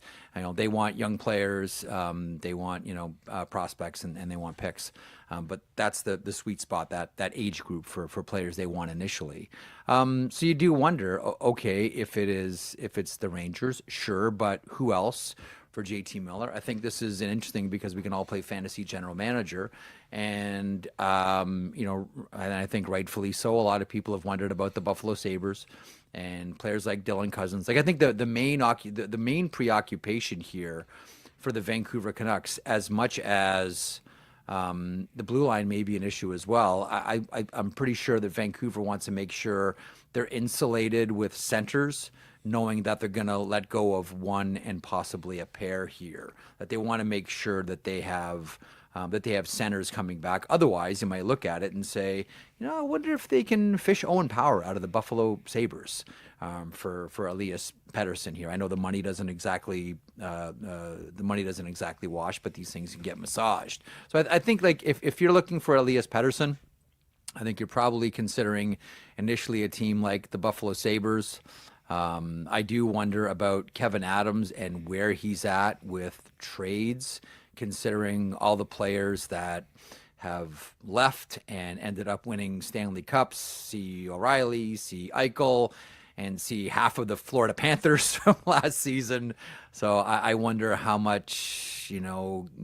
They want young players, they want prospects, and they want picks. But that's the sweet spot, that age group for players they want initially. So you do wonder, okay, if it's the Rangers, sure, but who else for JT Miller? I think this is interesting because we can all play fantasy general manager, and and I think rightfully so. A lot of people have wondered about the Buffalo Sabres and players like Dylan Cousins. Like I think the main preoccupation here for the Vancouver Canucks, as much as the blue line may be an issue as well. I'm pretty sure that Vancouver wants to make sure they're insulated with centers, knowing that they're going to let go of one and possibly a pair here. That they want to make sure that they have centers coming back. Otherwise, you might look at it and say, I wonder if they can fish Owen Power out of the Buffalo Sabres for Elias Pettersson here. I know the money doesn't exactly wash, but these things can get massaged. So I think like if you're looking for Elias Pettersson, I think you're probably considering initially a team like the Buffalo Sabres. I do wonder about Kevin Adams and where he's at with trades, considering all the players that have left and ended up winning Stanley Cups. See O'Reilly, see Eichel, and see half of the Florida Panthers from last season. So I wonder how much,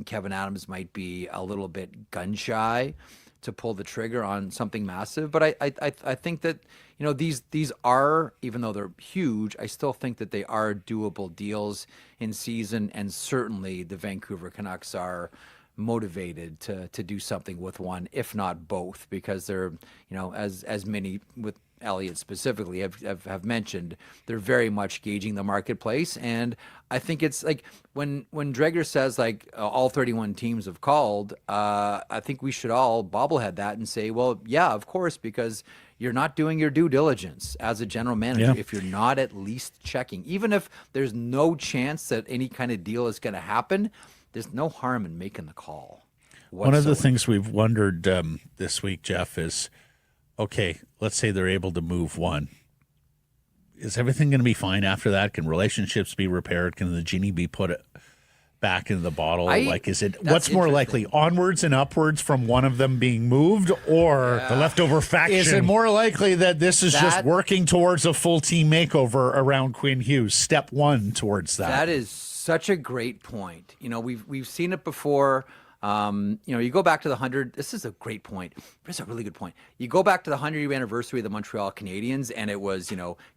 Kevin Adams might be a little bit gun shy to pull the trigger on something massive. But I think that, these are, even though they're huge, I still think that they are doable deals in season. And certainly the Vancouver Canucks are motivated to do something with one, if not both, because they're, as many with Elliott specifically have mentioned, they're very much gauging the marketplace. And I think it's like when Dreger says like all 31 teams have called, I think we should all bobblehead that and say, well, yeah, of course, because you're not doing your due diligence as a general manager if you're not at least checking. Even if there's no chance that any kind of deal is going to happen, there's no harm in making the call whatsoever. One of the things we've wondered this week, Jeff, is, okay, let's say they're able to move one. Is everything going to be fine after that? Can relationships be repaired? Can the genie be put back into the bottle? What's more likely, onwards and upwards from one of them being moved, or the leftover faction? Is it more likely that this is just working towards a full team makeover around Quinn Hughes? Step one towards that. That is such a great point. We've seen it before. You go back to the 100. This is a great point. This is a really good point. You go back to the 100-year anniversary of the Montreal Canadiens, and it was,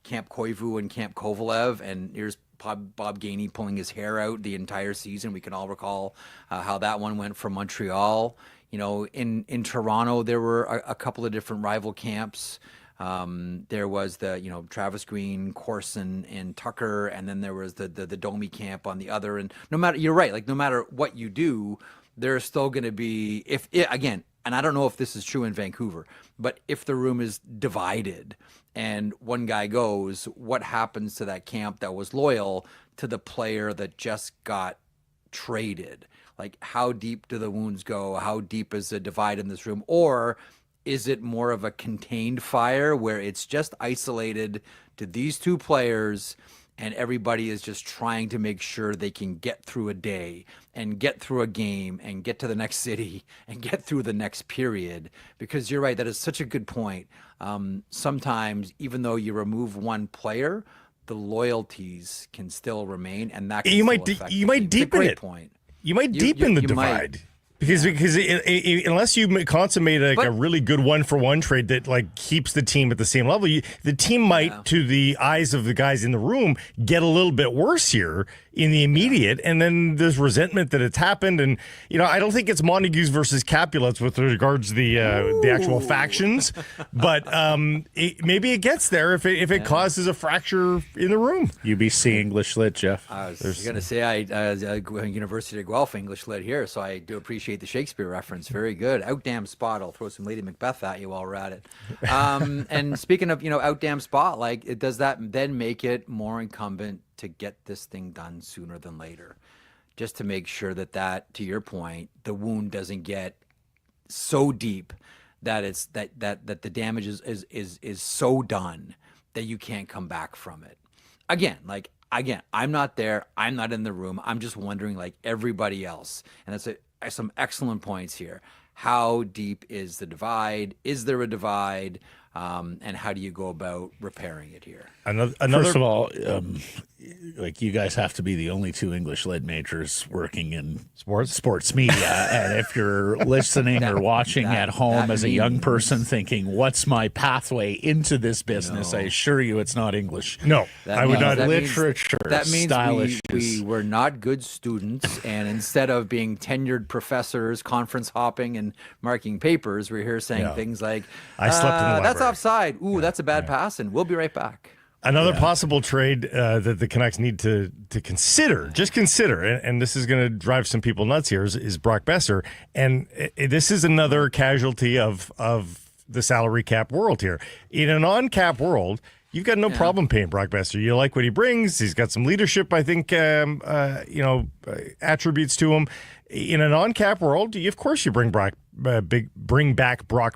Camp Koivu and Camp Kovalev, and here's Bob Gainey pulling his hair out the entire season. We can all recall how that one went for Montreal. In Toronto, there were a couple of different rival camps. There was the, Travis Green, Corson, and Tucker, and then there was the Domi camp on the other. And you're right, like no matter what you do, there's still going to be, again, and I don't know if this is true in Vancouver, but if the room is divided and one guy goes, what happens to that camp that was loyal to the player that just got traded? Like, how deep do the wounds go? How deep is the divide in this room? Or is it more of a contained fire where it's just isolated to these two players and everybody is just trying to make sure they can get through a day and get through a game and get to the next city and get through the next period? Because you're right, that is such a good point. Sometimes, even though you remove one player, the loyalties can still remain, and that can you might It's deepen a great it. point. You might deepen the divide. Might. Because unless you consummate a really good one-for-one trade that like keeps the team at the same level, the team might, to the eyes of the guys in the room, get a little bit worse here in the immediate, and then there's resentment that it's happened. And I don't think it's Montagues versus Capulets with regards to the actual factions, but maybe it gets there if it causes a fracture in the room. UBC English Lit, Jeff. I was going to say I University of Guelph English Lit here, so I do appreciate the Shakespeare reference. Very good. Out damn spot. I'll throw some Lady Macbeth at you while we're at it. And speaking of out damn spot, does that then make it more incumbent to get this thing done sooner than later, just to make sure that to your point, the wound doesn't get so deep that it's that the damage is so done that you can't come back from it. Again, I'm not there, I'm not in the room, I'm just wondering, like everybody else, and that's some excellent points here. How deep is the divide? Is there a divide? And how do you go about repairing it here? First of all, you guys have to be the only two English Lit majors working in sports media. And if you're listening or watching at home as a young person thinking, what's my pathway into this business? I assure you it's not English. No, I would not. Literature, that means style we were not good students. And instead of being tenured professors, conference hopping and marking papers, we're here saying things like, I slept in the library. That's offside. Ooh, that's a bad pass, and we'll be right back. Another possible trade that the Canucks need to consider, and this is going to drive some people nuts here, is Brock Boeser. And this is another casualty of the salary cap world here. In a non-cap world, you've got no problem paying Brock Boeser. You like what he brings. He's got some leadership, I think, attributes to him. In a non-cap world, of course you bring back Brock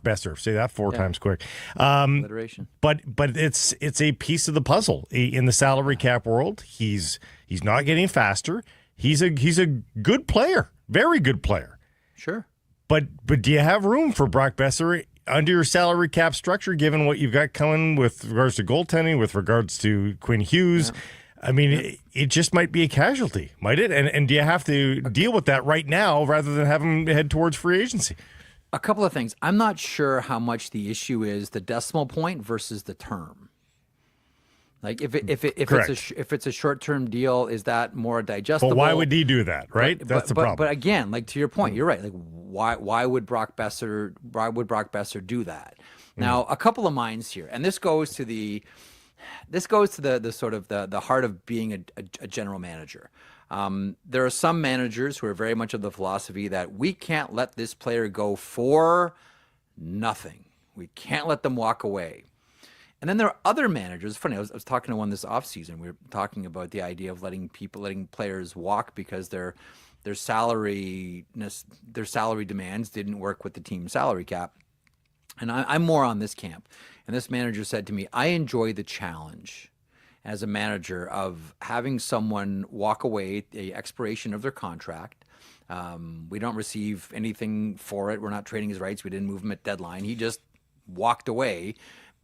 Boeser. Say that four times quick. Alliteration. But it's a piece of the puzzle in the salary cap world. He's not getting faster. He's a good player, very good player. Sure. But do you have room for Brock Boeser under your salary cap structure, given what you've got coming with regards to goaltending, with regards to Quinn Hughes? Yeah. I mean, it just might be a casualty, might it? And do you have to deal with that right now rather than have him head towards free agency? A couple of things. I'm not sure how much the issue is the decimal point versus the term. Like if it's a short-term deal, is that more digestible? But why would he do that, right? That's the problem. But again, to your point, you're right. Like why would Brock Boeser do that? Now, a couple of minds here, and this goes to the sort of the heart of being a general manager. There are some managers who are very much of the philosophy that we can't let this player go for nothing. We can't let them walk away. And then there are other managers. It's funny, I was talking to one this offseason. We were talking about the idea of letting players walk because their salary demands didn't work with the team salary cap. And I'm more on this camp. And this manager said to me, I enjoy the challenge as a manager of having someone walk away at the expiration of their contract. We don't receive anything for it. We're not trading his rights. We didn't move him at deadline. He just walked away.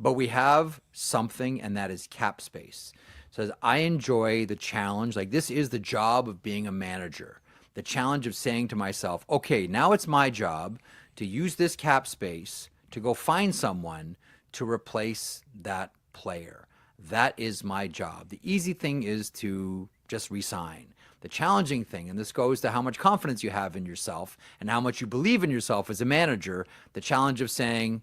But we have something, and that is cap space. Says, I enjoy the challenge. Like, this is the job of being a manager. The challenge of saying to myself, okay, now it's my job to use this cap space to go find someone to replace that player. That is my job. The easy thing is to just resign. The challenging thing, and this goes to how much confidence you have in yourself and how much you believe in yourself as a manager, the challenge of saying,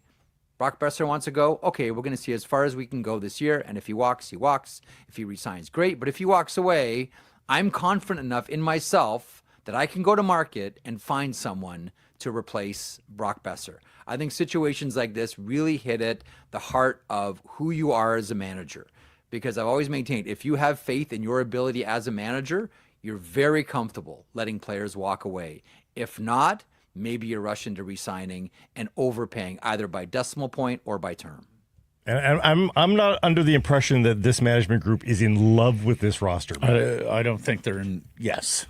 Brock Boeser wants to go, okay, we're going to see as far as we can go this year, and if he walks, he walks. If he resigns, great. But if he walks away, I'm confident enough in myself that I can go to market and find someone to replace Brock Boeser. I think situations like this really hit at the heart of who you are as a manager, because I've always maintained if you have faith in your ability as a manager, you're very comfortable letting players walk away. If not, maybe you're rushing to re-signing and overpaying either by decimal point or by term. And I'm not under the impression that this management group is in love with this roster. I don't think they're in. Yes,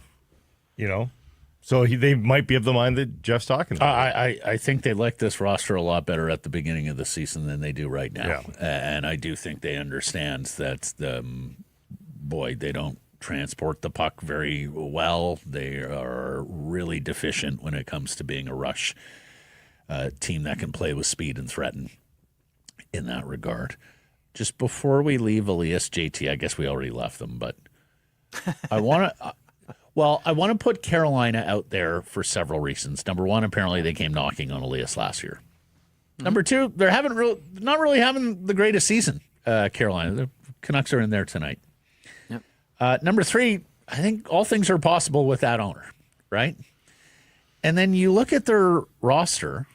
so they might be of the mind that Jeff's talking about. I think they like this roster a lot better at the beginning of the season than they do right now. Yeah. And I do think they understand that they don't transport the puck very well. They are really deficient when it comes to being a rush team that can play with speed and threaten in that regard. Just before we leave Elias, JT, I guess we already left them, but I want to. Well, I want to put Carolina out there for several reasons. Number one, apparently they came knocking on Elias last year. Number two, they're not really having the greatest season. Carolina, the Canucks are in there tonight. Yep. Number three, I think all things are possible with that owner, right? And then you look at their roster,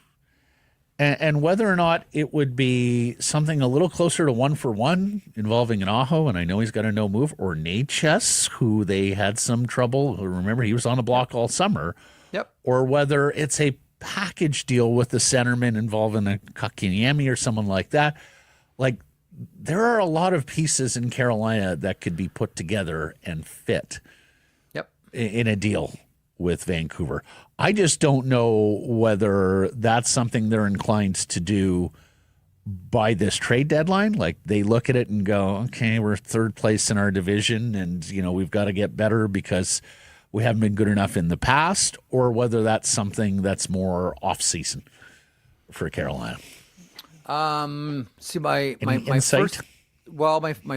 and whether or not it would be something a little closer to 1-for-1 involving an Aho, and I know he's got a no move, or Natchez, who they had some trouble. Remember, he was on a block all summer. Yep. Or whether it's a package deal with the centerman involving a Kakiniemi or someone like that. Like, there are a lot of pieces in Carolina that could be put together and fit in a deal with Vancouver. I just don't know whether that's something they're inclined to do by this trade deadline. Like, they look at it and go, okay, we're third place in our division and, we've got to get better because we haven't been good enough in the past, or whether that's something that's more off-season for Carolina. See, my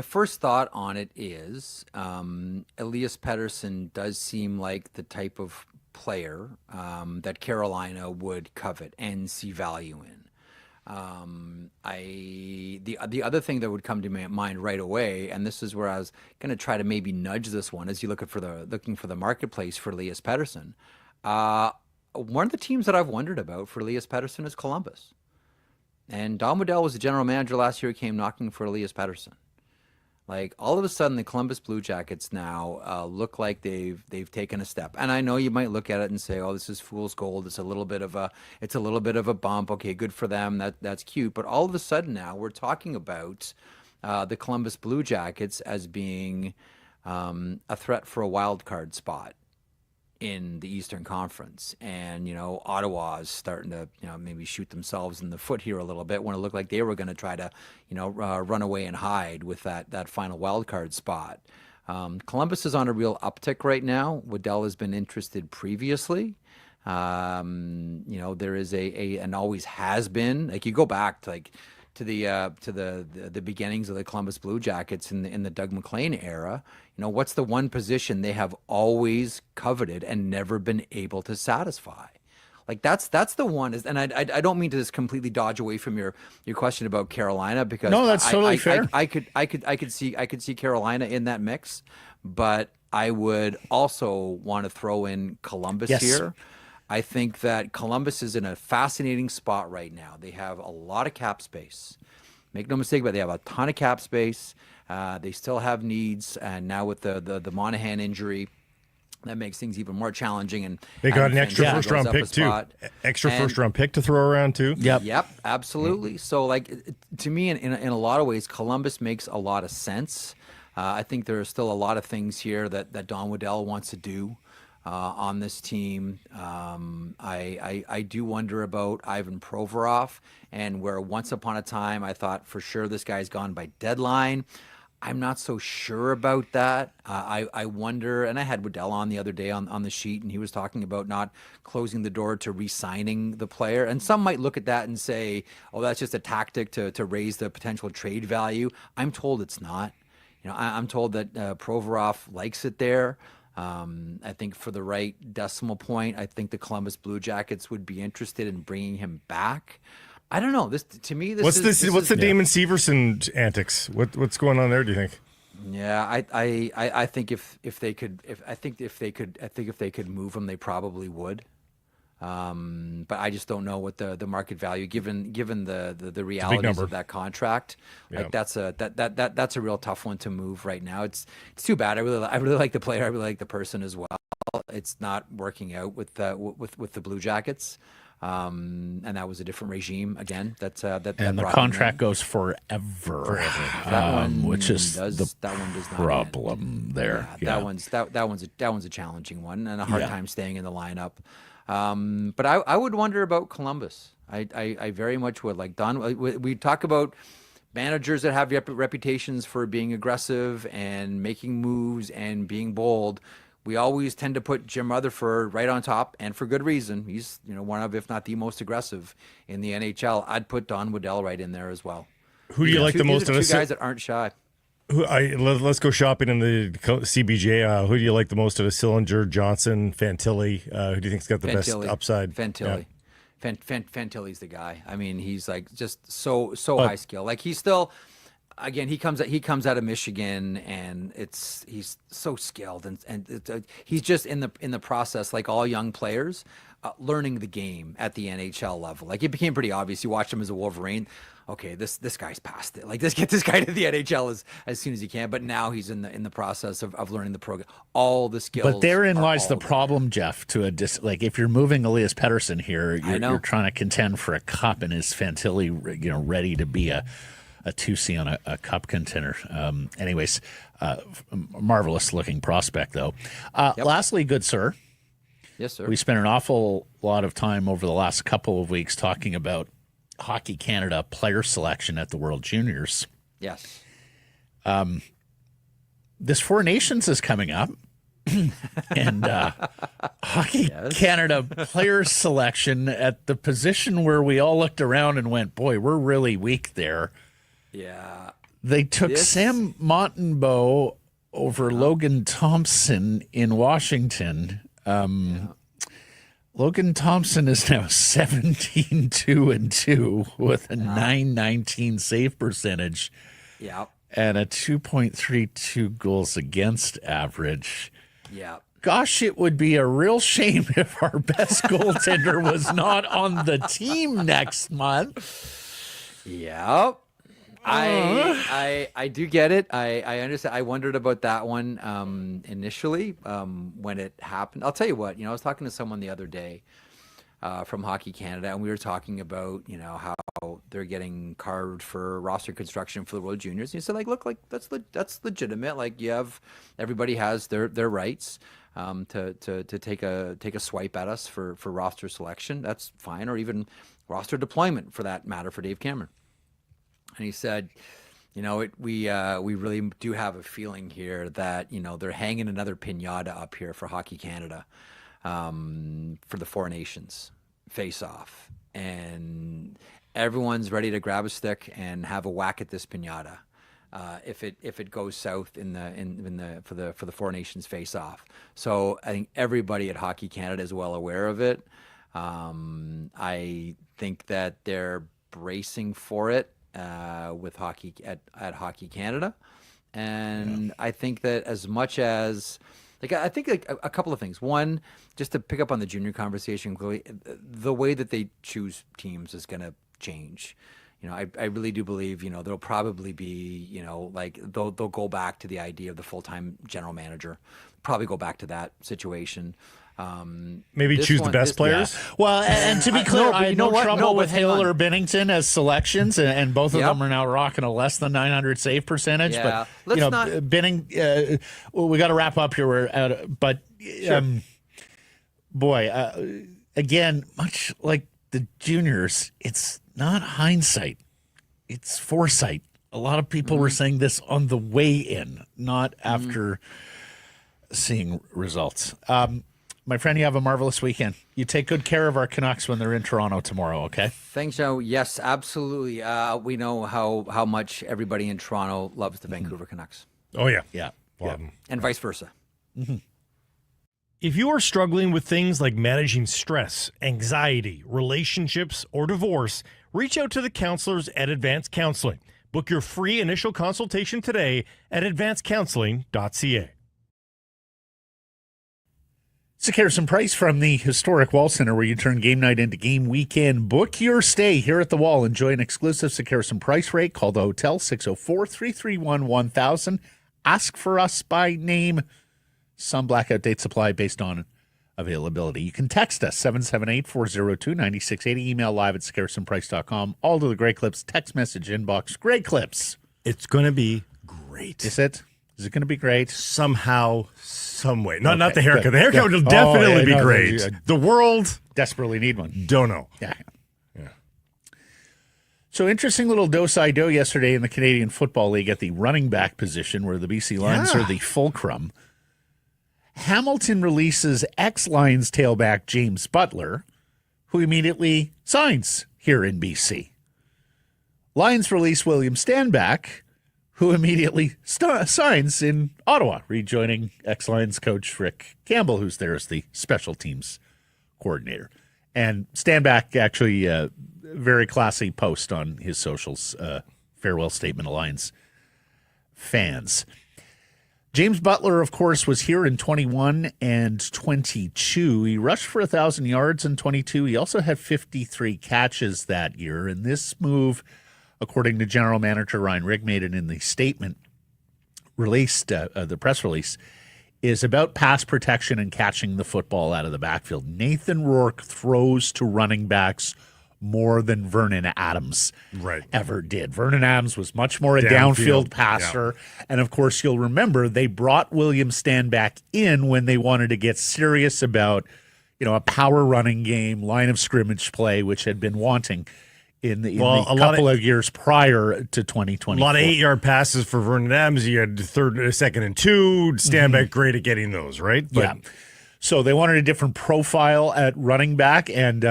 first thought on it is Elias Pettersson does seem like the type of player that Carolina would covet and see value in. The other thing that would come to my mind right away, and this is where I was going to try to maybe nudge this one, as you looking for the marketplace for Elias Pettersson. One of the teams that I've wondered about for Elias Pettersson is Columbus. And Don Waddell was the general manager last year. He came knocking for Elias Pettersson. Like, all of a sudden, the Columbus Blue Jackets now look like they've taken a step. And I know you might look at it and say, "Oh, this is fool's gold. It's a little bit of a bump. Okay, good for them. That's cute." But all of a sudden now, we're talking about the Columbus Blue Jackets as being a threat for a wild card spot in the Eastern Conference. And, Ottawa is starting to, maybe shoot themselves in the foot here a little bit when it looked like they were going to try to, run away and hide with that final wild card spot. Columbus is on a real uptick right now. Waddell has been interested previously. There is and always has been, like, you go back to the beginnings of the Columbus Blue Jackets in the Doug MacLean era. What's the one position they have always coveted and never been able to satisfy? Like, that's the one. And I don't mean to just completely dodge away from your question about Carolina, because no, that's totally fair. I could see Carolina in that mix, but I would also want to throw in Columbus here. I think that Columbus is in a fascinating spot right now. They have a lot of cap space. Make no mistake about it, they have a ton of cap space. They still have needs, and now with the Monahan injury, that makes things even more challenging. And they got an extra first-round pick too. First-round pick to throw around too. Yep, absolutely. So, like, to me, in a lot of ways, Columbus makes a lot of sense. I think there are still a lot of things here that Don Waddell wants to do on this team. I do wonder about Ivan Provorov, and where once upon a time I thought for sure this guy's gone by deadline. I'm not so sure about that. I wonder, and I had Waddell on the other day on the sheet, and he was talking about not closing the door to re-signing the player. And some might look at that and say, oh, that's just a tactic to raise the potential trade value. I'm told it's not. I'm told that Provorov likes it there. I think for the right decimal point, I think the Columbus Blue Jackets would be interested in bringing him back. I don't know. This, to me, what's the Damon Severson antics? What's going on there, do you think? Yeah, I think if they could move him, they probably would. But I just don't know what the market value, given the realities of that contract. Like, that's a real tough one to move right now. It's too bad. I really like the player. I really like the person as well. It's not working out with the Blue Jackets. And that was a different regime again. And the contract goes forever. Which is the problem there. Yeah. That one's a challenging one, and a hard time staying in the lineup. But I would wonder about Columbus. I very much would. Like, Don, we talk about managers that have reputations for being aggressive and making moves and being bold. We always tend to put Jim Rutherford right on top, and for good reason. He's one of, if not the most aggressive in the NHL. I'd put Don Waddell right in there as well. Who do you like the most? Two guys that aren't shy. Let's go shopping in the CBJ. Who do you like the most out of Sillinger, Johnson, Fantilli? Who do you think's got the best upside? Fantilli. Yeah. Fantilli's the guy. I mean, he's like just so high skill. Like he's still, again, he comes out of Michigan, and he's so skilled, and he's just in the process, like all young players, learning the game at the NHL level. Like it became pretty obvious. You watch him as a Wolverine. Okay, this guy's past it. Like, let's get this guy to the NHL as soon as he can. But now he's in the process of learning the program, all the skills. But therein lies the problem, Jeff. Like if you're moving Elias Pettersson here, you're trying to contend for a cup, and is Fantilli, ready to be a 2C on a cup contender? Anyways, marvelous looking prospect though. Yep. Lastly, good sir. Yes, sir. We spent an awful lot of time over the last couple of weeks talking about Hockey Canada player selection at the World Juniors. Yes. This Four Nations is coming up, and Hockey Canada player selection at the position where we all looked around and went, boy, we're really weak there. Yeah. They took Sam Montembeault over Logan Thompson in Washington. Logan Thompson is now 17-2-2 with a .919 save percentage. Yeah. And a 2.32 goals against average. Yeah. Gosh, it would be a real shame if our best goaltender was not on the team next month. Yep. I do get it. I understand. I wondered about that one initially when it happened. I'll tell you what, I was talking to someone the other day from Hockey Canada, and we were talking about, how they're getting carved for roster construction for the World Juniors. And he said, look, that's legitimate. Like everybody has their rights to take a swipe at us for roster selection. That's fine, or even roster deployment for that matter for Dave Cameron. And he said, we really do have a feeling here that, they're hanging another piñata up here for Hockey Canada for the Four Nations face-off. And everyone's ready to grab a stick and have a whack at this piñata if it goes south for the Four Nations face-off. So I think everybody at Hockey Canada is well aware of it. I think that they're bracing for it. With hockey at Hockey Canada, and I think that as much as I think a couple of things. One, just to pick up on the junior conversation, Chloe, the way that they choose teams is going to change. I really do believe there'll probably be they'll go back to the idea of the full-time general manager, probably go back to that situation. Maybe choose the best players. Yeah. Well, and to be clear, I had no trouble with Hill or Binnington as selections, and both of them are now rocking a less than 900 save percentage. Yeah. But Binning, we got to wrap up here. We're out, but again, much like the juniors, it's not hindsight; it's foresight. A lot of people were saying this on the way in, not after seeing results. My friend, you have a marvelous weekend. You take good care of our Canucks when they're in Toronto tomorrow, okay? Thanks, Joe. Yes, absolutely. We know how much everybody in Toronto loves the Vancouver Canucks. Oh, yeah. Yeah. And vice versa. Mm-hmm. If you are struggling with things like managing stress, anxiety, relationships, or divorce, reach out to the counselors at Advanced Counseling. Book your free initial consultation today at advancedcounseling.ca. It's Harrison Price from the historic Wall Center, where you turn game night into game weekend. Book your stay here at the Wall. Enjoy an exclusive Harrison Price rate. Call the hotel 604-331-1000. Ask for us by name. Some blackout dates apply based on availability. You can text us 778-402-9680. Email live at harrisonprice.com. All to the Great Clips text message inbox. Great Clips. It's going to be great. Is it? Is it going to be great? Somehow, some way. Not the haircut. The haircut will definitely be great. The world desperately need one. Don't know. Yeah. So interesting little do-si-do yesterday in the Canadian Football League at the running back position, where the BC Lions are the fulcrum. Hamilton releases ex-Lions tailback James Butler, who immediately signs here in BC. Lions release William Stanback, who immediately signs in Ottawa, rejoining ex-Lions coach Rick Campbell, who's there as the special teams coordinator. And Stanback actually very classy post on his socials, farewell statement of Lions fans. James Butler, of course, was here in 21 and 22. He rushed for 1,000 yards in 22. He also had 53 catches that year. And this move, according to general manager Ryan Rigg, made it in the statement released, the press release, is about pass protection and catching the football out of the backfield. Nathan Rourke throws to running backs more than Vernon Adams ever did. Vernon Adams was much more a downfield passer. Yeah. And, of course, you'll remember they brought William Stanback in when they wanted to get serious about, a power running game, line of scrimmage play, which had been wanting in the couple of years prior to 2020. A lot of 8-yard passes for Vernon Adams. You had second and 2. Stanback great at getting those, right? But, yeah. So they wanted a different profile at running back, and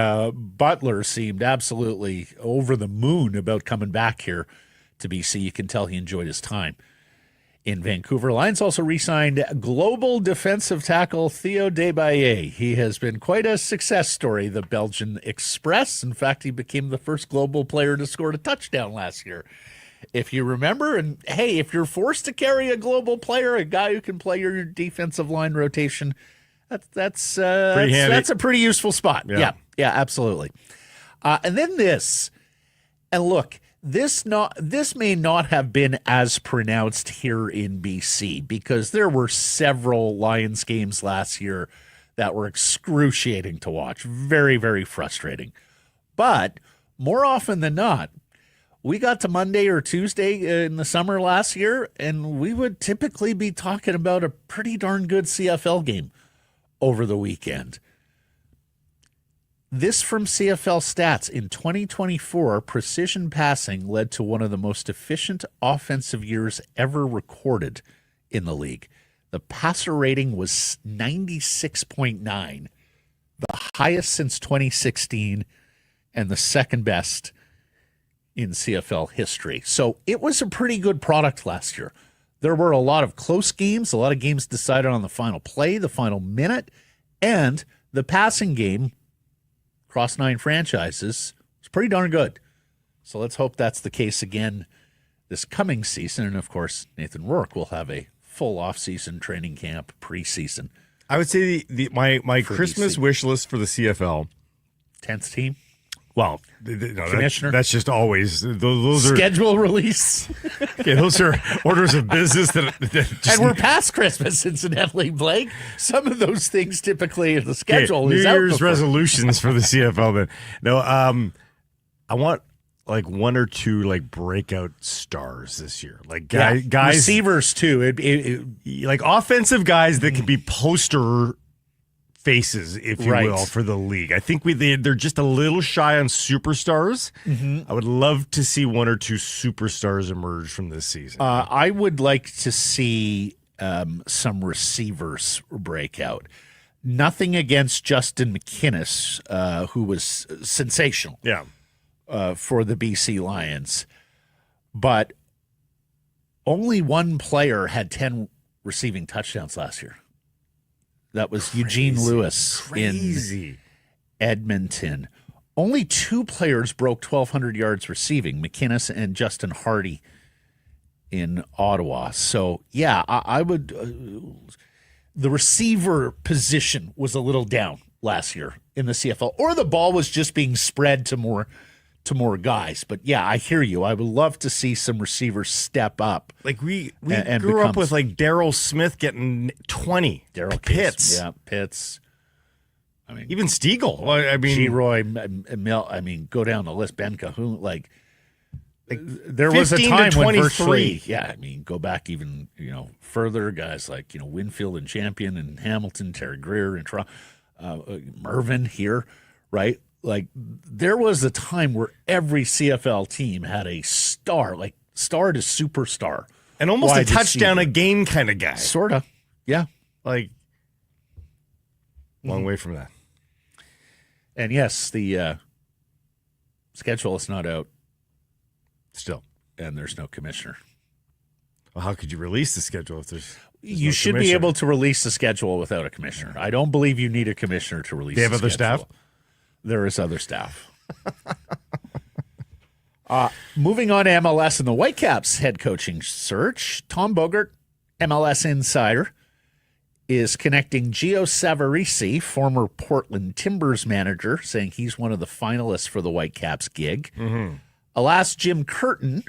Butler seemed absolutely over the moon about coming back here to BC. You can tell he enjoyed his time in Vancouver. Lions also re-signed global defensive tackle Theo Debaye. He has been quite a success story, the Belgian Express. In fact, he became the first global player to score a touchdown last year, if you remember. And, hey, if you're forced to carry a global player, a guy who can play your defensive line rotation, that's a pretty useful spot. Yeah, absolutely. And then this, and look, this may not have been as pronounced here in BC because there were several Lions games last year that were excruciating to watch, very, very frustrating. But more often than not, we got to Monday or Tuesday in the summer last year, and we would typically be talking about a pretty darn good CFL game over the weekend. This from CFL Stats. In 2024, precision passing led to one of the most efficient offensive years ever recorded in the league. The passer rating was 96.9, the highest since 2016 and the second best in CFL history. So it was a pretty good product last year. There were a lot of close games, a lot of games decided on the final play, the final minute, and the passing game across 9 franchises was pretty darn good. So let's hope that's the case again this coming season. And, of course, Nathan Rourke will have a full off-season training camp, preseason. I would say my Christmas wish list for the CFL. 10th team. Well, Commissioner. That's just always those are schedule release. Okay, those are orders of business that just, and we're past Christmas, incidentally, Blake. Some of those things typically the schedule New is Year's out before. resolutions for the CFL. But no, I want like 1 or 2 like breakout stars this year, like guys, receivers too. Like offensive guys that could be poster faces, if you will, for the league. I think they're just a little shy on superstars. Mm-hmm. I would love to see 1 or 2 superstars emerge from this season. I would like to see some receivers break out. Nothing against Justin McInnes, who was sensational for the BC Lions. But only one player had 10 receiving touchdowns last year. That was Eugene Lewis in Edmonton. Only 2 players broke 1,200 yards receiving, McInnes and Justin Hardy in Ottawa. So, yeah, I would the receiver position was a little down last year in the CFL, or the ball was just being spread to more guys. But yeah, I hear you. I would love to see some receivers step up. Like we grew up with like Darryl Smith getting 20. Darryl Pitts. Yeah, Pitts. I mean, even Stiegel. I mean, G-Roy, Mill. I mean, go down the list. Ben Cahoon. Like there was a time when virtually, I mean, go back even further. Guys like Winfield and Champion and Hamilton, Terry Greer and Mervyn here, right? Like there was a time where every CFL team had a star, like star to superstar, and almost a touchdown a game kind of guy. Sorta, yeah. Like long way from that. And yes, the schedule is not out still, and there's no commissioner. Well, how could you release the schedule if there's You no should be commissioner? able to release the schedule without a commissioner. I don't believe you need a commissioner to release They have the other schedule. staff? There is other staff. Moving on to MLS and the Whitecaps head coaching search, Tom Bogert, MLS insider, is connecting Gio Savarese, former Portland Timbers manager, saying he's one of the finalists for the Whitecaps gig. Alas, Jim Curtin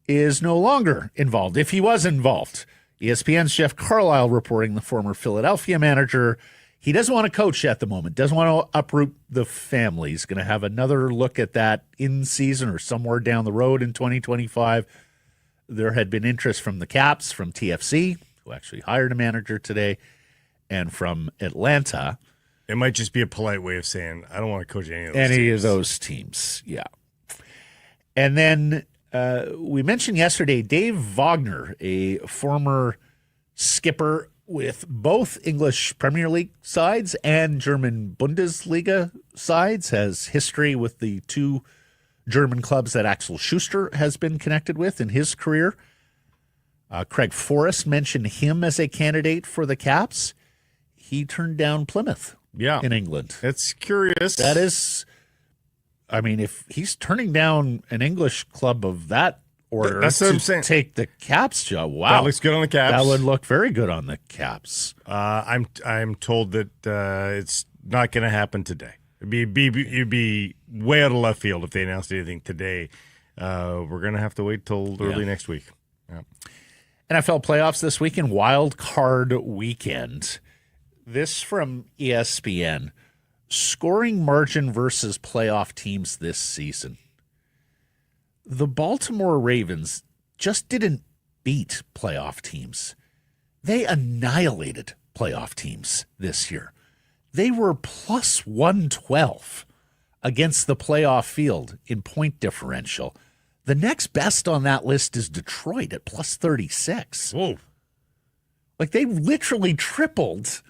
is no longer involved, if he was involved. ESPN's Jeff Carlisle reporting the former Philadelphia manager, he doesn't want to coach at the moment, doesn't want to uproot the family. He's going to have another look at that in season or somewhere down the road in 2025. There had been interest from the Caps, from TFC, who actually hired a manager today, and from Atlanta. It might just be a polite way of saying, I don't want to coach Any of those teams, yeah. And then we mentioned yesterday Dave Wagner, a former skipper with both English Premier League sides and German Bundesliga sides, has history with the two German clubs that Axel Schuster has been connected with in his career. Craig Forrest mentioned him as a candidate for the Caps. He turned down Plymouth in England. It's curious. That is, I mean, if he's turning down an English club of that order That's what I'm saying. take the Caps job, wow. That looks good on the Caps. That would look very good on the Caps. I'm told that it's not going to happen today. It'd be way out of left field if they announced anything today. We're going to have to wait till early next week. Yeah. NFL playoffs this weekend, wild card weekend. This from ESPN. Scoring margin versus playoff teams this season. The Baltimore Ravens just didn't beat playoff teams. They annihilated playoff teams this year. They were plus 112 against the playoff field in point differential. The next best on that list is Detroit at plus 36. Whoa. Like, they literally tripled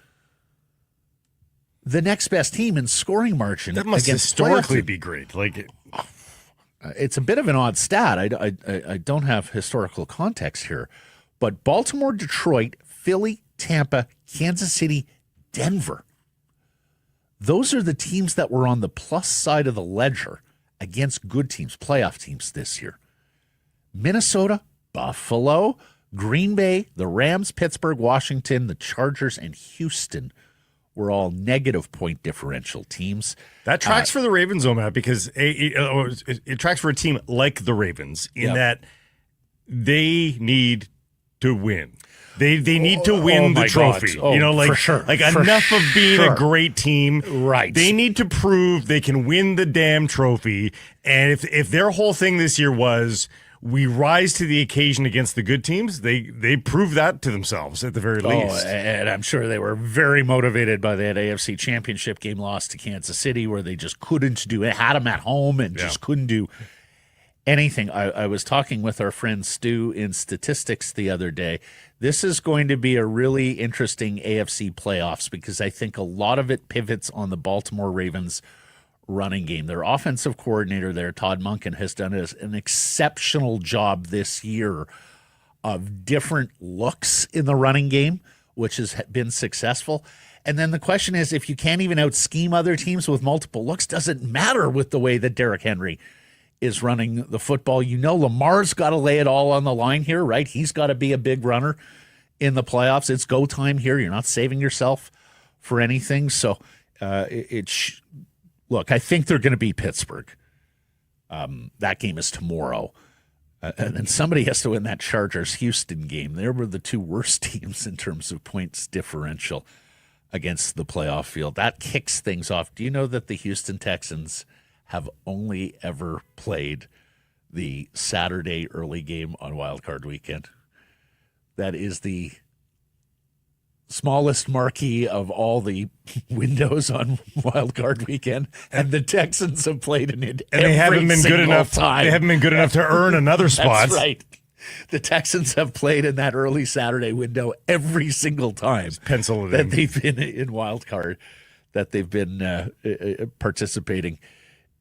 the next best team in scoring margin. That must against historically playoff. be great. Like, It's a bit of an odd stat. I don't have historical context here. But Baltimore, Detroit, Philly, Tampa, Kansas City, Denver. Those are the teams that were on the plus side of the ledger against good teams, playoff teams this year. Minnesota, Buffalo, Green Bay, the Rams, Pittsburgh, Washington, the Chargers, and Houston were all negative point differential teams. that tracks for the Ravens, though, Matt, because it tracks for a team like the Ravens in that they need to win. They need to win the trophy. For sure. Like enough of being a great team. Right. They need to prove they can win the damn trophy. And if their whole thing this year was we rise to the occasion against the good teams, they prove that to themselves at the very least. And I'm sure they were very motivated by that AFC Championship game loss to Kansas City, where they just couldn't do it. Had them at home and just couldn't do anything. I was talking with our friend Stu in statistics the other day. This is going to be a really interesting AFC playoffs because I think a lot of it pivots on the Baltimore Ravens running game. Their offensive coordinator there, Todd Monken, has done an exceptional job this year of different looks in the running game, which has been successful. And then the question is, if you can't even out-scheme other teams with multiple looks, does it matter with the way that Derrick Henry is running the football? You know, Lamar's got to lay it all on the line here, right? He's got to be a big runner in the playoffs. It's go time here. You're not saving yourself for anything. So look, I think they're going to beat Pittsburgh. That game is tomorrow. And then somebody has to win that Chargers-Houston game. They were the two worst teams in terms of points differential against the playoff field. That kicks things off. Do you know that the Houston Texans have only ever played the Saturday early game on Wild Card Weekend? That is the smallest marquee of all the windows on Wild Card Weekend, and the Texans have played in it. And they haven't been good enough. Time. They haven't been good enough to earn another spot. That's right. The Texans have played in that early Saturday window every single time Pencil it that in. they've been in Wild Card, that they've been participating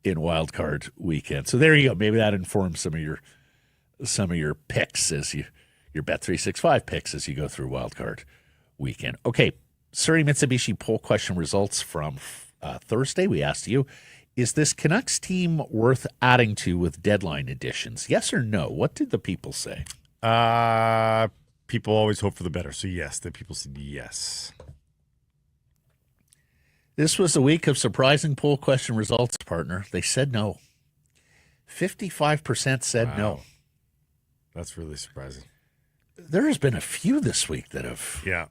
in Wild Card Weekend. So there you go. Maybe that informs some of your picks as you your Bet365 picks as you go through wildcard weekend. Okay, Surrey Mitsubishi poll question results from Thursday. We asked you, is this Canucks team worth adding to with deadline additions? Yes or no? What did the people say? People always hope for the better. So, yes, the people said yes. This was a week of surprising poll question results, partner. They said no. 55% said no. That's really surprising. There has been a few this week that have. Yeah.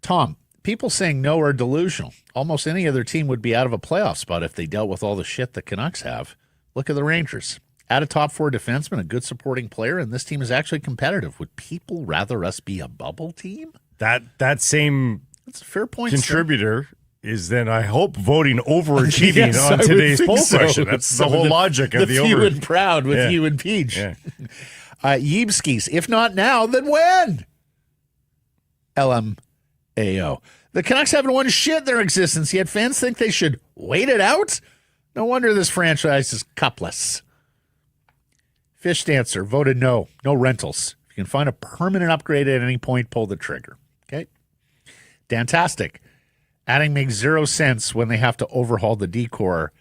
Tom, people saying no are delusional. Almost any other team would be out of a playoff spot if they dealt with all the shit the Canucks have. Look at the Rangers. Add a top 4 defenseman, a good supporting player, and this team is actually competitive. Would people rather us be a bubble team? That same That's a fair point, contributor is then, I hope, voting overachieving Yes, on I today's would think poll so. question. That's the whole logic of the few over. and proud with you and Peach. Yeah. Yebskis, if not now, then when? LMAO. The Canucks haven't won shit in their existence, yet fans think they should wait it out? No wonder this franchise is cupless. Fish Dancer voted no. No rentals. If you can find a permanent upgrade at any point, pull the trigger. Okay? Fantastic. Adding makes 0 sense when they have to overhaul the decor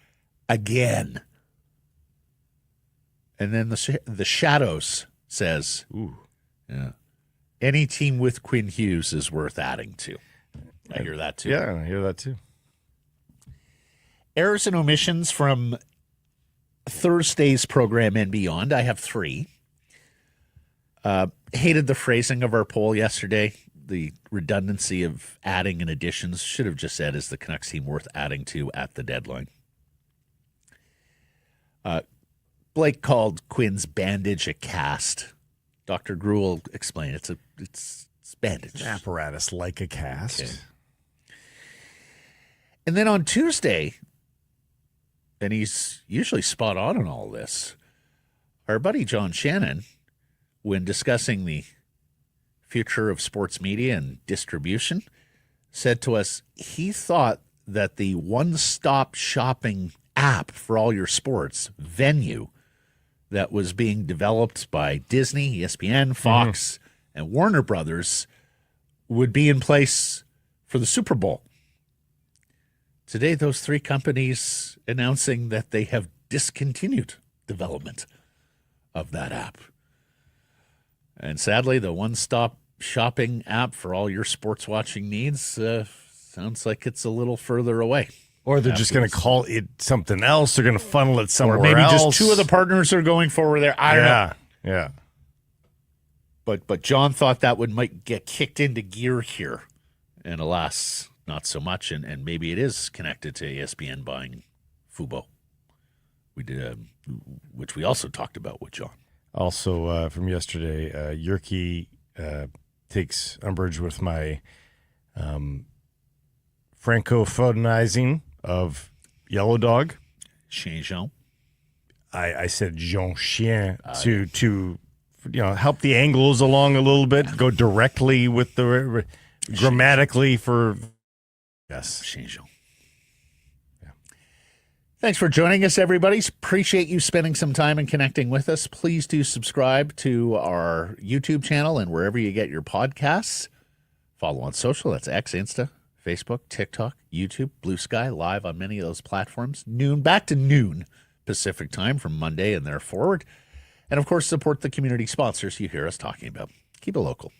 again. And then the Shadows says, Ooh. Yeah, any team with Quinn Hughes is worth adding to. I hear that too. Yeah, I hear that too. Errors and omissions from Thursday's program and beyond. I have 3. Hated the phrasing of our poll yesterday. The redundancy of adding and additions. Should have just said, is the Canucks team worth adding to at the deadline? Blake called Quinn's bandage a cast. Dr. Gruel explained it's bandage. An apparatus like a cast. Okay. And then on Tuesday, and he's usually spot on all this, our buddy John Shannon, when discussing the future of sports media and distribution, said to us he thought that the one-stop shopping app for all your sports, Venue, that was being developed by Disney, ESPN, Fox, and Warner Brothers would be in place for the Super Bowl. Today, those 3 companies announcing that they have discontinued development of that app. And sadly, the one-stop shopping app for all your sports watching needs sounds like it's a little further away. Or they're just going to call it something else. They're going to funnel it somewhere else. Or maybe else. just 2 of the partners are going forward there. I don't know. Yeah. But John thought that might get kicked into gear here. And alas, not so much. And maybe it is connected to ESPN buying Fubo. We did, which we also talked about with John. Also, from yesterday, Yerke takes umbrage with my Francophonizing of Yellow Dog. Chien. I said Jean Chien to help the Anglos along a little bit, go directly with the grammatically for yes. Chien. Thanks for joining us, everybody. Appreciate you spending some time and connecting with us. Please do subscribe to our YouTube channel and wherever you get your podcasts. Follow on social. That's X, Insta, Facebook, TikTok, YouTube, Blue Sky, live on many of those platforms. Back to noon Pacific time from Monday and there forward. And, of course, support the community sponsors you hear us talking about. Keep it local.